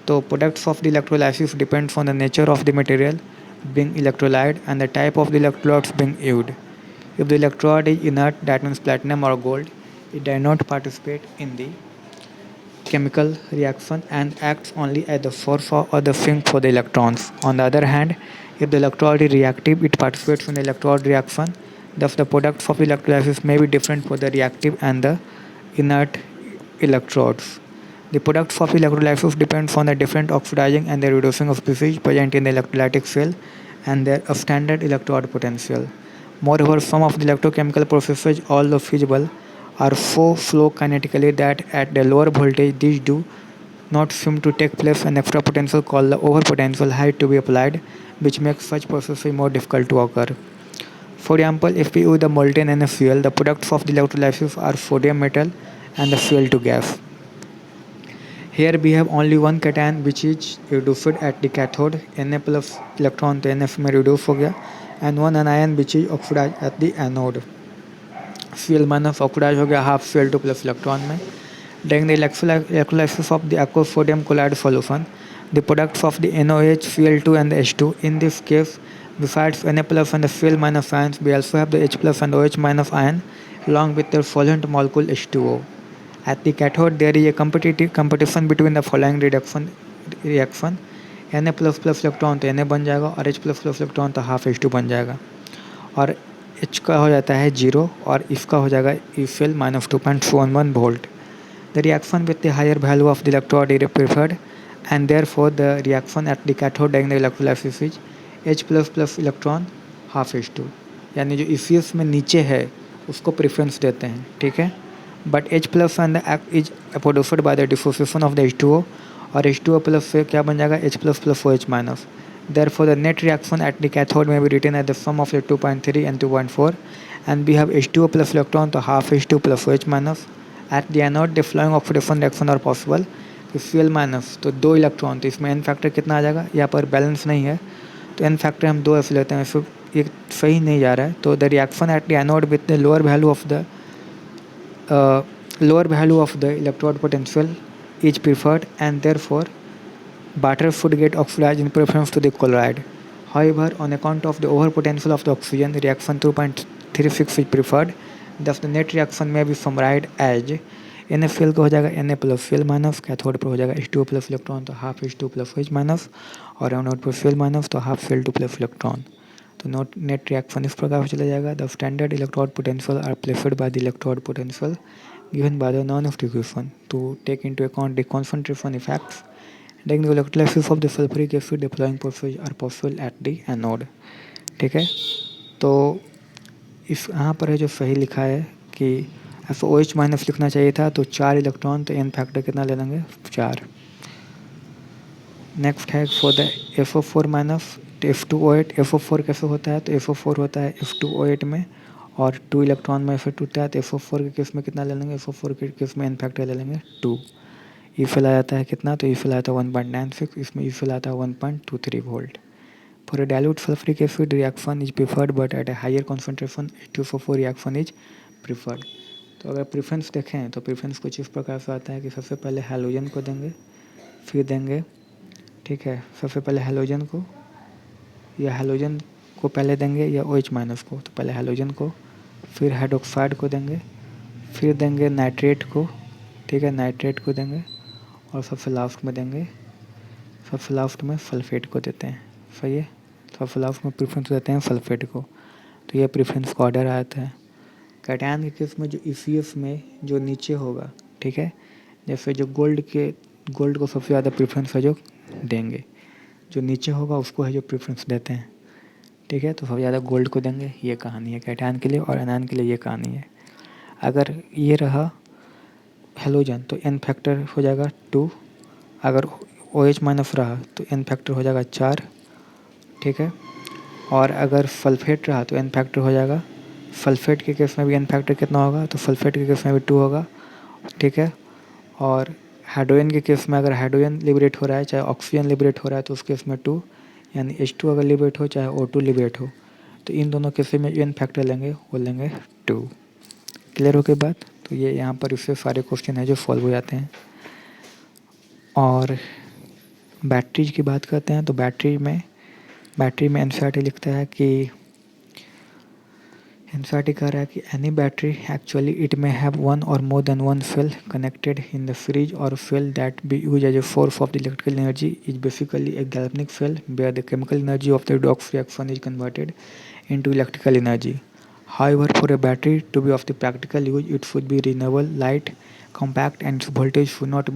तो products of the electrolysis depends on the nature of the material being electrolyte and the type of the electrodes being used. If the electrode is inert, that means platinum or gold, it does not participate in the chemical reaction and acts only as the source or the sink for the electrons. On the other hand, if the electrode is reactive, it participates in the electrode reaction. Thus, the products of electrolysis may be different for the reactive and the inert electrodes. The products of electrolysis depends on the different oxidizing and the reducing of species present in the electrolytic cell and their standard electrode potential. Moreover, some of the electrochemical processes, although feasible, are so slow kinetically that at the lower voltage these do not seem to take place. An extra potential called the overpotential had to be applied, which makes such processes more difficult to occur. For example, if we use the molten NaCl, the products of the electrolysis are sodium metal and the Cl2 gas. Here we have only one cation which is reduced at the cathode, Na plus electron तो NF में reduce हो गया, and one anion which is oxidized at the anode. Cl minus oxidized हो गया half Cl2 plus electron में. During the electrolysis of the aqueous sodium chloride solution, the products of the NOH, Cl2 and the H2. In this case, besides Na plus and the Cl minus ions, we also have the H plus and OH minus ion along with their solvent molecule H2O. At the cathode, there is a competition between the following reaction. Na plus plus electron तो Na बन जाएगा और H plus plus electron तो half H2 बन जाएगा और H का हो जाता है 0 और इसका हो जाएगा ECl minus 2.71 volt. The reaction with the higher value of the electrode is preferred and therefore the reaction at the cathode during the electrolysis is H plus plus electron half H2. यानी जो ECS में नीचे है उसको preference देते हैं, ठीक है. But H plus and the act is produced by the dissociation of the H2O और H2O plus से क्या बन जाएगा H plus plus OH minus. Therefore, the net reaction at the cathode may be written as the sum of the 2.3 and 2.4 and we have H2O plus electron तो half H2 plus OH minus. At the anode, the following oxidation reaction are possible. Cl minus तो 2 electron तो इसमें n factor कितना आ जाएगा, यहाँ पर balance नहीं है तो n फैक्टर हम 2 ऐसे लेते हैं, फिर ये सही नहीं जा रहा है. तो the reaction at the anode with the lower value of the electrode potential is preferred and therefore batter should get oxidized in preference to the chloride. However, on account of the overpotential of the oxygen, reaction 2.36 is preferred. Thus, the net reaction may be summarized as NaCl का हो जाएगा Na plus Cl minus, cathode पर हो जाएगा H2O plus electron तो half H2 plus OH minus और anode पर Cl minus तो हाफ Cl2 plus इलेक्ट्रॉन. तो नेट रिएक्शन इस प्रकार से चला जाएगा. The standard electrode potential are placed by the electrode potential given by the non-of equation to take into account the concentration effects. During the electrolysis of the sulfuric acid, the following processes are possible at the anode. ठीक है, तो इस यहाँ पर है जो सही लिखा है कि OH माइनस लिखना चाहिए था तो 4 इलेक्ट्रॉन, तो n फैक्टर कितना ले लेंगे 4. नेक्स्ट है for the FO4 minus F2O8. FO4 कैसे होता है, तो FO4 होता है F2O8 में और 2 इलेक्ट्रॉन में फिर टूटता है. तो FO4 के केस में कितना ले लेंगे, FO4 के केस में n फैक्टर ले लेंगे 2. EFL आ जाता है कितना, तो EFL आता है 1.96, इसमें EFL आता है 1.23 volt. For a dilute sulfuric acid reaction is preferred but at a higher concentration H2SO4 reaction is preferred. तो अगर प्रेफरेंस देखें तो प्रेफरेंस कुछ इस प्रकार से आता है कि सबसे पहले हैलोजन को देंगे, फिर देंगे, ठीक है, सबसे पहले हैलोजन को या हैलोजन को पहले देंगे या OH माइनस को. तो पहले हैलोजन को, फिर हाइड्रोक्साइड को देंगे, फिर देंगे नाइट्रेट को, ठीक है, नाइट्रेट को देंगे और सबसे लास्ट में देंगे, सबसे लास्ट में सल्फेट को देते हैं. सही है, सबसे लास्ट में प्रेफरेंस देते हैं सल्फेट को. तो ये प्रेफरेंस का ऑर्डर आता है. कैटायन के केस में जो ECS में जो नीचे होगा, ठीक है, जैसे जो गोल्ड को सबसे ज़्यादा प्रेफरेंस है जो देंगे, जो नीचे होगा उसको है जो प्रेफरेंस देते हैं, ठीक है. तो सबसे ज़्यादा गोल्ड को देंगे, ये कहानी है कैटायन के लिए. और एनायन के लिए ये कहानी है. अगर ये रहा हेलोजन तो n फैक्टर हो जाएगा 2, अगर OH माइनस रहा तो n फैक्टर हो जाएगा 4, ठीक है. और अगर सल्फेट रहा तो n फैक्टर हो जाएगा. सल्फेट के केस में भी n फैक्टर कितना होगा, तो सल्फेट के केस में भी 2 होगा, ठीक है. और हाइड्रोजन के केस में अगर हाइड्रोजन लिबरेट हो रहा है चाहे ऑक्सीजन लिबरेट हो रहा है तो उस केस में 2, यानी H2 अगर लिबरेट हो चाहे O2 लिबरेट हो तो इन दोनों केस में n फैक्टर लेंगे, वो लेंगे 2. क्लियर हो गई बात. तो ये यहाँ पर इससे सारे क्वेश्चन है जो सॉल्व हो जाते हैं. और बैटरीज की बात करते हैं तो बैटरी में NCERT लिखता है कि एनसीईआरटी कह रहा है कि any battery actually it may have one or more than one cell connected in the series or cell that be use as a source of the electrical energy is basically a galvanic cell where the chemical energy of the redox reaction is converted into electrical energy. However, for a battery to be of the practical use, it should be renewable, light, compact, and its voltage should not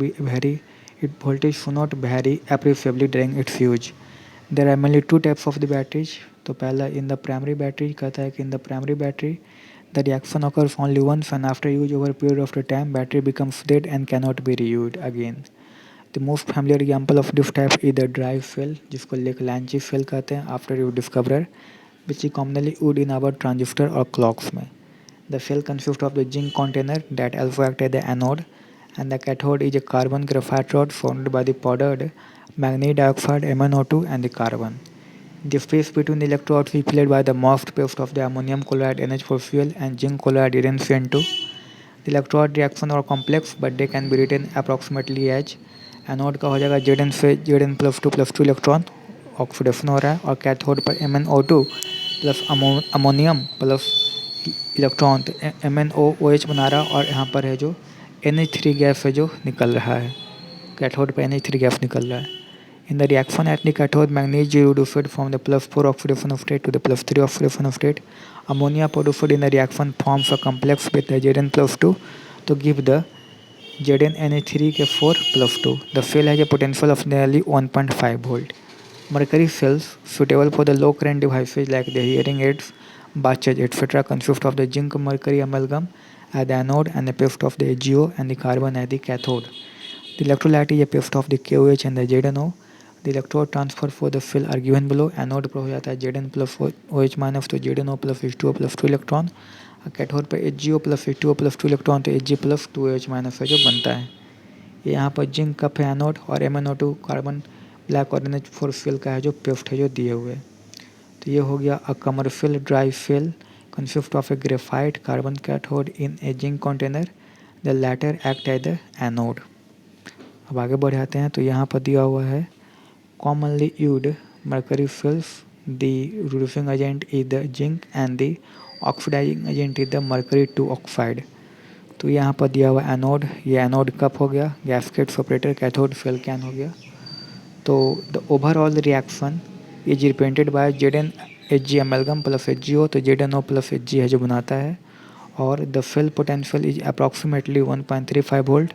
vary appreciably during its use. There are mainly two types of the batteries. तो पहला in the primary battery कहता है कि in the primary battery the reaction occurs only once and after use over a period of the time battery becomes dead and cannot be reused again. The most familiar example of this type is the drive cell जिसको Lagrange cell कहते हैं after you discover which is commonly used in our transistor or clocks में. The cell consists of the zinc container that also acts as the anode and the cathode is a carbon graphite rod surrounded by the powdered manganese dioxide MnO2 and the carbon. The space between the electrodes is filled by the morphed paste of the ammonium chloride NH4 fuel and zinc chloride NCN2. The electrode reaction are complex but they can be written approximately as anode का हो जाएगा Zn से Zn plus two electron oxidation हो रहा है और cathode पर MnO2 plus ammonium plus electron तो MnOOH बना रहा है और यहाँ पर है जो NH3 गैस है जो निकल रहा है कैथोड पर NH3 गैस निकल रहा है. In the reaction at the cathode, magnesium reduced from the +4 oxidation state to the +3 oxidation state. Ammonia produced in the reaction forms a complex with the Zn+2 to give the ZnNH3 4+2. The cell has a potential of nearly 1.5 volt. Mercury cells suitable for the low current devices like the hearing aids, watches, etc. consist of the zinc mercury amalgam as the anode and the paste of the AgO and the carbon as the cathode. The electrolyte is a paste of the KOH and the ZnO. The electrode transfer for the cell are given below. Anode पर हो जाता है Zn plus OH minus तो ZnO plus H2O plus 2 electron और cathode पर HgO plus H2O plus 2 electron तो Hg plus 2OH minus है जो बनता है. ये यहाँ पर जिंक कप है एनोड और MnO2 कार्बन ब्लैक और NH4 सेल का है जो पेस्ट है जो दिए हुए. तो ये हो गया a commercial dry cell consist of a graphite carbon cathode in a zinc container the latter act as the anode. अब आगे बढ़ जाते हैं तो यहाँ पर दिया हुआ है commonly used mercury cells. The reducing agent is the zinc and the oxidizing agent is the mercury 2 oxide. तो यहाँ पर दिया हुआ एनोड ये एनोड कप हो गया gasket separator cathode cell can हो गया. तो the overall reaction is represented by Zn Hg amalgam plus HgO तो ZnO प्लस Hg है जो बनाता है और the cell potential is approximately 1.35 volt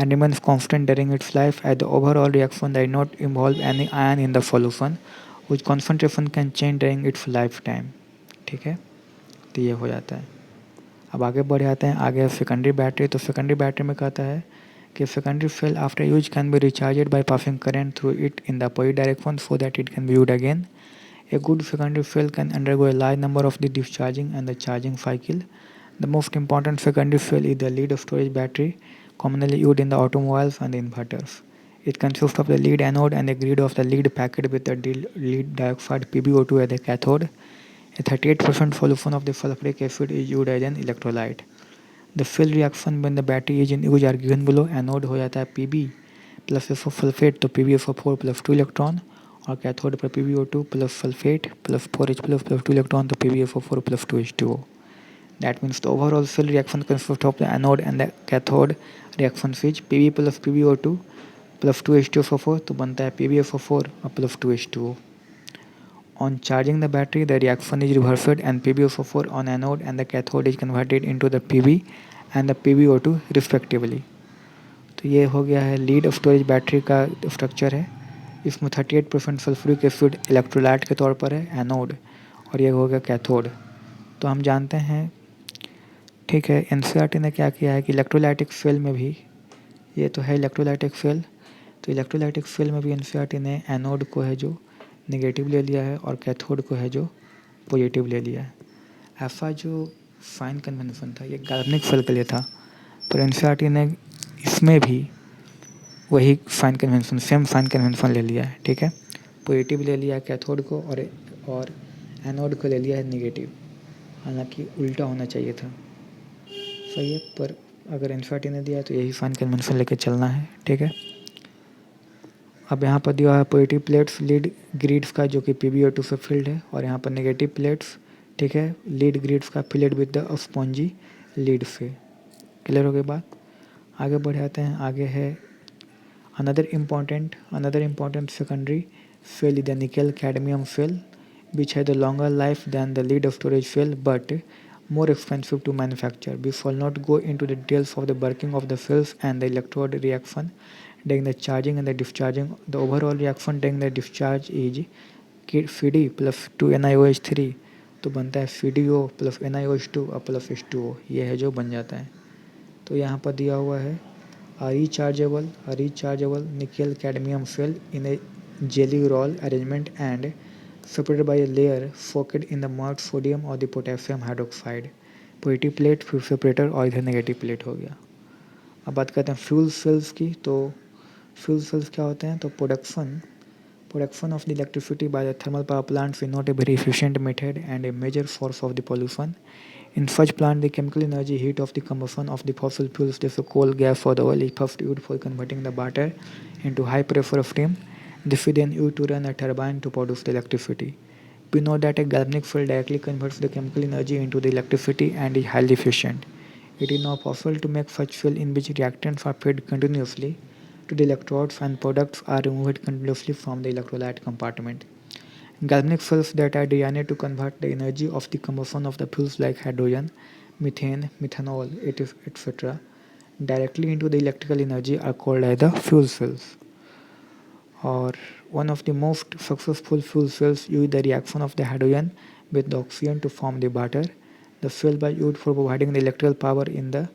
and remains constant during its life as the overall reaction does not involve any ion in the solution which concentration can change during its lifetime. ठीक है तो ये हो जाता है. अब आगे बढ़ जाते हैं आगे सेकेंडरी बैटरी. तो सेकेंडरी बैटरी में कहता है कि secondary cell after use can be recharged by passing current through it in the opposite direction so that it can be used again. A good secondary cell can undergo a large number of the discharging and the charging cycle. The most important secondary cell is the lead storage battery commonly used in the automobiles and the inverters. It consists of the lead anode and a grid of the lead packed with the lead dioxide PbO2 as the cathode. A 38% solution of the sulfuric acid is used as an electrolyte. The cell reaction when the battery is in use are given below. Anode हो जाता है Pb plus sulphate तो PbSO4 plus 2 electron और cathode पर PbO2 plus sulphate plus 4H plus 2 electron तो PbSO4 plus 2 H2O. That means the overall cell reaction consists of the anode and the cathode reaction is Pb plus PbO2 plus 2 H2SO4 तो बनता है PbSO4 और plus 2 H2O. On charging the battery, the reaction is reversed and PbSO4 on anode and the cathode is converted into the Pb and the PbO2 respectively. तो ये हो गया है lead storage battery का स्ट्रक्चर है. इसमें 38% sulphuric acid electrolyte के तौर पर है एनोड और ये हो गया कैथोड. तो हम जानते हैं ठीक है एनसीईआरटी ने क्या किया है कि इलेक्ट्रोलाइटिक सेल में भी ये तो है इलेक्ट्रोलाइटिक सेल तो इलेक्ट्रोलाइटिक सेल में भी एनसीईआरटी ने एनोड को है जो नेगेटिव ले लिया है और कैथोड को है जो पॉजिटिव ले लिया है. ऐसा जो साइन कन्वेंशन था ये गार्बनिक सेल के लिए था पर एनसीईआरटी ने इसमें भी वही sign convention same sign convention ले लिया है. ठीक है पॉजिटिव ले लिया है कैथोड को और एनोड को ले लिया है नेगेटिव. हालांकि उल्टा होना चाहिए था. सही है पर अगर एनसीईआरटी ने दिया है तो यही साइन कन्वेंशन लेके चलना है. ठीक है अब यहाँ पर दिया है पॉजिटिव प्लेट्स लीड ग्रिड्स का जो कि PbO2 से फिल्ड है और यहाँ पर नेगेटिव प्लेट्स ठीक है, लीड ग्रिड्स का fillet with the spongy lead से। क्लियर हो गई बात। आगे बढ़ जाते हैं। आगे है another important secondary cell is the nickel cadmium cell, which has a longer life than the lead storage cell but more expensive to manufacture. We shall not go into the details of the working of the cells and the electrode reaction during the charging and the discharging. The overall reaction during the discharge is CD plus 2 NiOH3, तो बनता है CDO plus NiOH2 और plus H2O, ये है जो बन जाता है। तो यहाँ पर दिया हुआ है a rechargeable nickel cadmium cell in a jelly roll arrangement and separated by a layer soaked in the mud sodium or the potassium hydroxide, positive plate फिर सेपरेटर और इधर नेगेटिव प्लेट हो गया। अब बात करते हैं फ्यूल सेल्स की। तो फ्यूल सेल्स क्या होते हैं? तो production of the electricity by the thermal power plants is not a very efficient method and a major source of the pollution. In such plant, the chemical energy heat of the combustion of the fossil fuels, such as coal, gas, or the oil, is first used for converting the water into high pressure steam. This is then used to run a turbine to produce the electricity. We know that a galvanic field directly converts the chemical energy into the electricity and is highly efficient. It is now possible to make such field in which reactants are fed continuously to the electrodes and products are removed continuously from the electrolyte compartment. Galvanic cells that are designed to convert the energy of the combustion of the fuels like hydrogen, methane, methanol, etc. directly into the electrical energy are called as the fuel cells. Or one of the most successful fuel cells use the reaction of the hydrogen with the oxygen to form the water. The fuel was used for providing the electrical power in the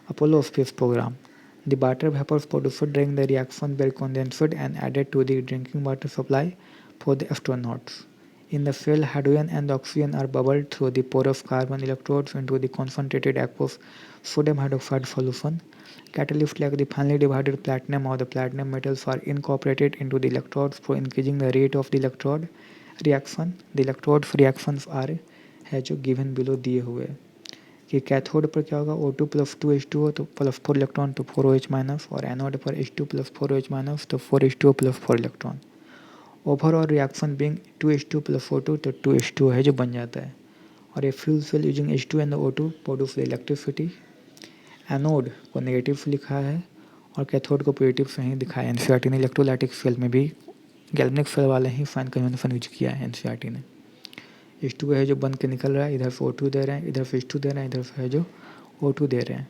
Apollo space program. The water vapors produced during the reaction were condensed and added to the drinking water supply for the astronauts. In the fuel, hydrogen and oxygen are bubbled through the porous carbon electrodes into the concentrated aqueous sodium hydroxide solution. Catalysts like the finely divided platinum or the platinum metals are incorporated into the electrodes for increasing the rate of the electrode reaction. The electrodes reactions are है जो given below दिए हुए कि cathode पर क्या होगा O2 plus 2H2O तो plus 4 electron तो 4OH माइनस, और एनोड पर H2 प्लस 4OH माइनस तो 4H2O plus 4 electron. Overall reaction being 2H2 plus O2 तो 2H2O है जो बन जाता है। और ये fuel cell using H2 and O2 produce electricity. Anode को नेगेटिव से लिखा है और कैथोड को पॉजिटिव से ही दिखाया है एनसीईआरटी ने। इलेक्ट्रोलाइटिक सेल में भी गैल्वेनिक सेल वाले ही साइन कन्वेंशन यूज किया है एनसीईआरटी ने। H2 है जो बन के निकल रहा है, इधर से O2 दे रहे हैं, इधर से H2 दे रहे हैं, इधर से है जो O2 दे रहे हैं।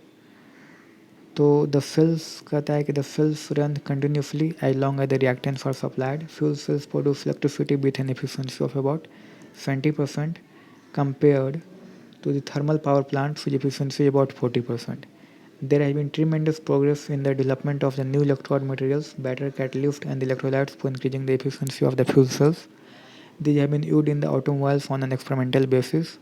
तो द सेल्स कहता है कि the cells run continuously as long as the reactants are supplied. Fuel cells produce electricity with an efficiency of about 20% compared to the thermal power plants with efficiency about 40%. There has been tremendous progress in the development of the new electrode materials, better catalysts and electrolytes for increasing the efficiency of the fuel cells. These have been used in the automobiles on an experimental basis.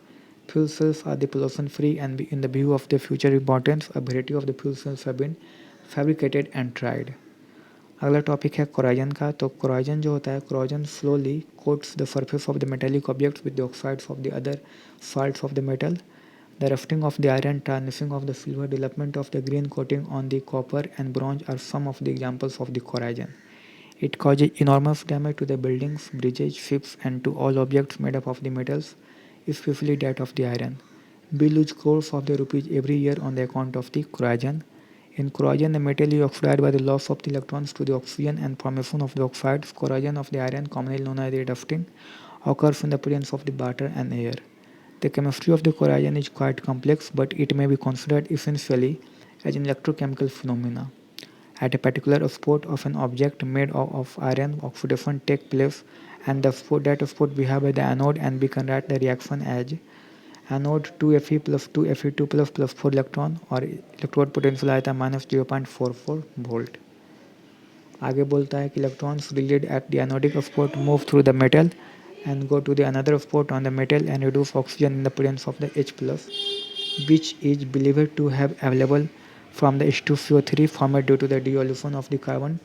Fuel cells are the pollution free, and in the view of the future importance, a variety of the fuel cells have been fabricated and tried. अगला topic है corrosion का। तो corrosion जो होता है, corrosion slowly coats the surface of the metallic objects with the oxides of the other salts of the metal. The rusting of the iron, tarnishing of the silver, development of the green coating on the copper and bronze are some of the examples of the corrosion. It causes enormous damage to the buildings, bridges, ships, and to all objects made up of the metals, especially that of the iron. We lose crores of the rupees every year on the account of the corrosion. In corrosion, the metal is oxidized by the loss of the electrons to the oxygen and formation of the oxides. Corrosion of the iron, commonly known as the rusting, occurs in the presence of the water and air. The chemistry of the corrosion is quite complex, but it may be considered essentially as an electrochemical phenomena. At a particular spot of an object made of iron, oxidation takes place, and that spot behave by the anode, and we can write the reaction as anode 2Fe plus 2Fe2 plus 4 electron, और electrode potential आया था -0.44 volt. आगे बोलता है कि electrons released at the anodic spot move through the metal and go to the another spot on the metal and reduce oxygen in the presence of the H plus, which is believed to have available from the H2CO3 formed due to the dissolution of the carbon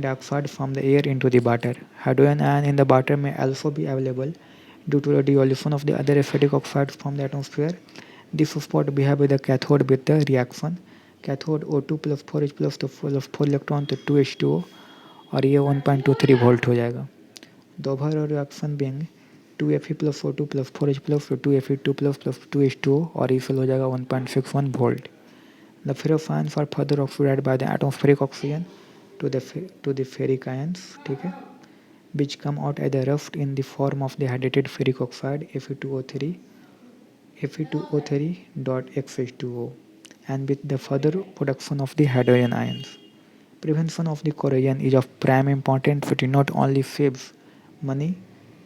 dioxide from the air into the water. Hydrogen ion in the water may also be available due to the dissolution of the other acidic oxides from the atmosphere. This spot behave with the cathode with the reaction cathode O2 plus 4H plus तो 4 electron तो 2H2O, और ये 1.23 volt हो जाएगा। The overall reaction being 2Fe plus O2 plus 4H plus 2Fe2 plus 2H2O और ये fill हो जाएगा 1.61 volt. The ferroions are further oxidized by the atmospheric oxygen to the ferric ions, ठीक है, which come out as the rust in the form of the hydrated ferric oxide Fe2O3 and with the further production of the hydrogen ions. Prevention of the corrosion is of prime importance. It not only saves money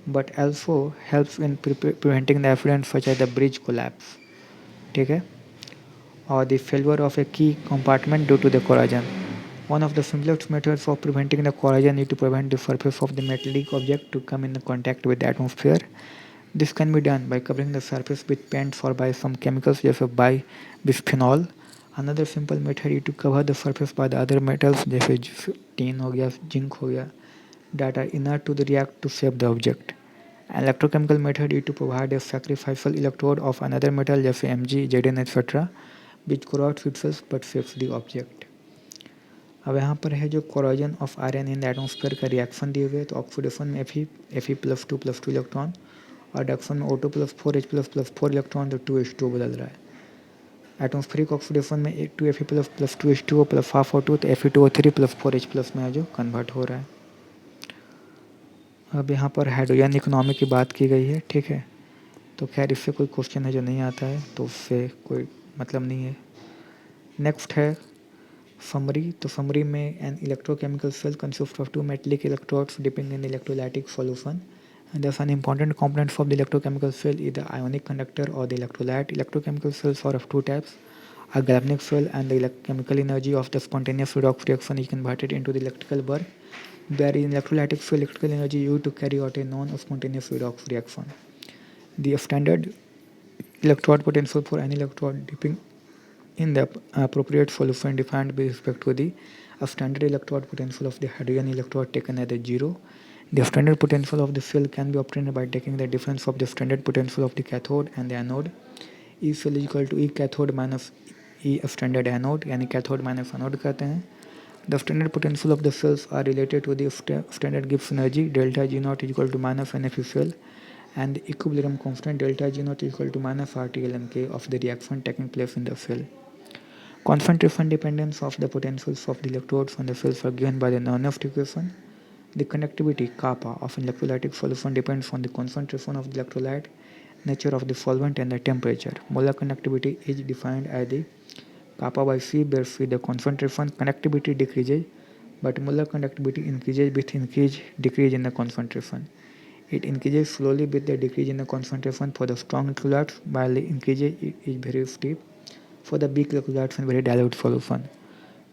but also helps in preventing the accidents such as the bridge collapse, ठीक है, or the failure of a key compartment due to the corrosion. One of the simplest methods of preventing the corrosion is to prevent the surface of the metallic object to come in contact with the atmosphere. This can be done by covering the surface with paints or by some chemicals जैसे by bisphenol. Another simple method is to cover the surface by the other metals जैसे tin हो गया, zinc हो गया, that are inert to the react to save the object. An electrochemical method is to provide a sacrificial electrode of another metal जैसे Mg, Zn etc. which corrodes itself but saves the object. अब यहाँ पर है जो corrosion of iron in the atmosphere का reaction दिए हुए, तो ऑक्सीडेशन में Fe प्लस 2 इलेक्ट्रॉन और रिडक्शन में O2 plus 4H plus 4 electron तो 2H2O बदल रहा है. एटमॉस्फेरिक ऑक्सीडेशन में 2Fe plus 2H2O plus half O2 तो Fe2O3 प्लस 4H प्लस में जो कन्वर्ट हो रहा है. अब यहाँ पर हाइड्रोजन इकोनॉमी की बात की गई है, ठीक है, तो खैर इससे कोई क्वेश्चन है जो नहीं आता है तो उससे कोई मतलब नहीं है. नेक्स्ट है समरी. तो समरी में an electrochemical cell consist of 2 metallic electrodes dipping in electrolytic solution. And thus an important component of the electrochemical cell is the ionic conductor or the electrolyte. Electrochemical cells are of two types, a galvanic cell and the chemical energy of the spontaneous redox reaction is converted into the electrical work. There in electrolytic cell, electrical energy used to carry out a non-spontaneous redox reaction. The standard electrode potential for any electrode dipping in the appropriate solution defined with respect to the standard electrode potential of the hydrogen electrode taken as a 0. The standard potential of the cell can be obtained by taking the difference of the standard potential of the cathode and the anode. E cell is equal to E cathode minus E standard anode, यानी cathode minus anode कहते हैं. The standard potential of the cells are related to the standard Gibbs energy. Delta G naught is equal to minus NF cell and the equilibrium constant delta G naught is equal to minus RTLNK of the reaction taking place in the cell. Concentration dependence of the potentials of the electrodes on the cells are given by the Nernst equation. The conductivity kappa of an electrolytic solution depends on the concentration of the electrolyte, nature of the solvent and the temperature. Molar conductivity is defined as the kappa by C where C the concentration. Conductivity decreases but molar conductivity increases with decrease in the concentration. It increases slowly with the decrease in the concentration for the strong electrolytes while the increase is very steep for the weak electrolytes and very dilute solution.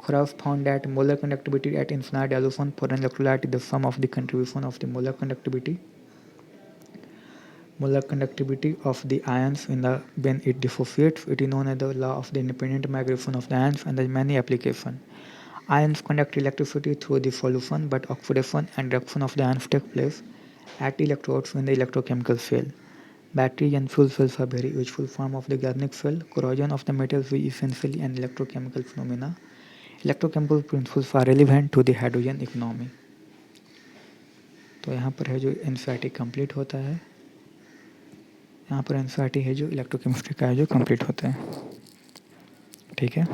Krauss found that molar conductivity at infinite dilution for an electrolyte is the sum of the contribution of the molar conductivity of the ions when it dissociates. It is known as the law of the independent migration of the ions and there are many applications. Ions conduct electricity through the solution but oxidation and reduction of the ions take place at electrodes in the electrochemical cell. Batteries and fuel cells are very useful form of the galvanic cell. Corrosion of the metals is essentially an electrochemical phenomena. Electrochemical principles are relevant to the hydrogen economy. तो यहाँ पर है जो NCERT complete होता है, यहाँ पर NCERT है जो इलेक्ट्रोकेमिस्ट्री का है जो कंप्लीट होता है, ठीक है.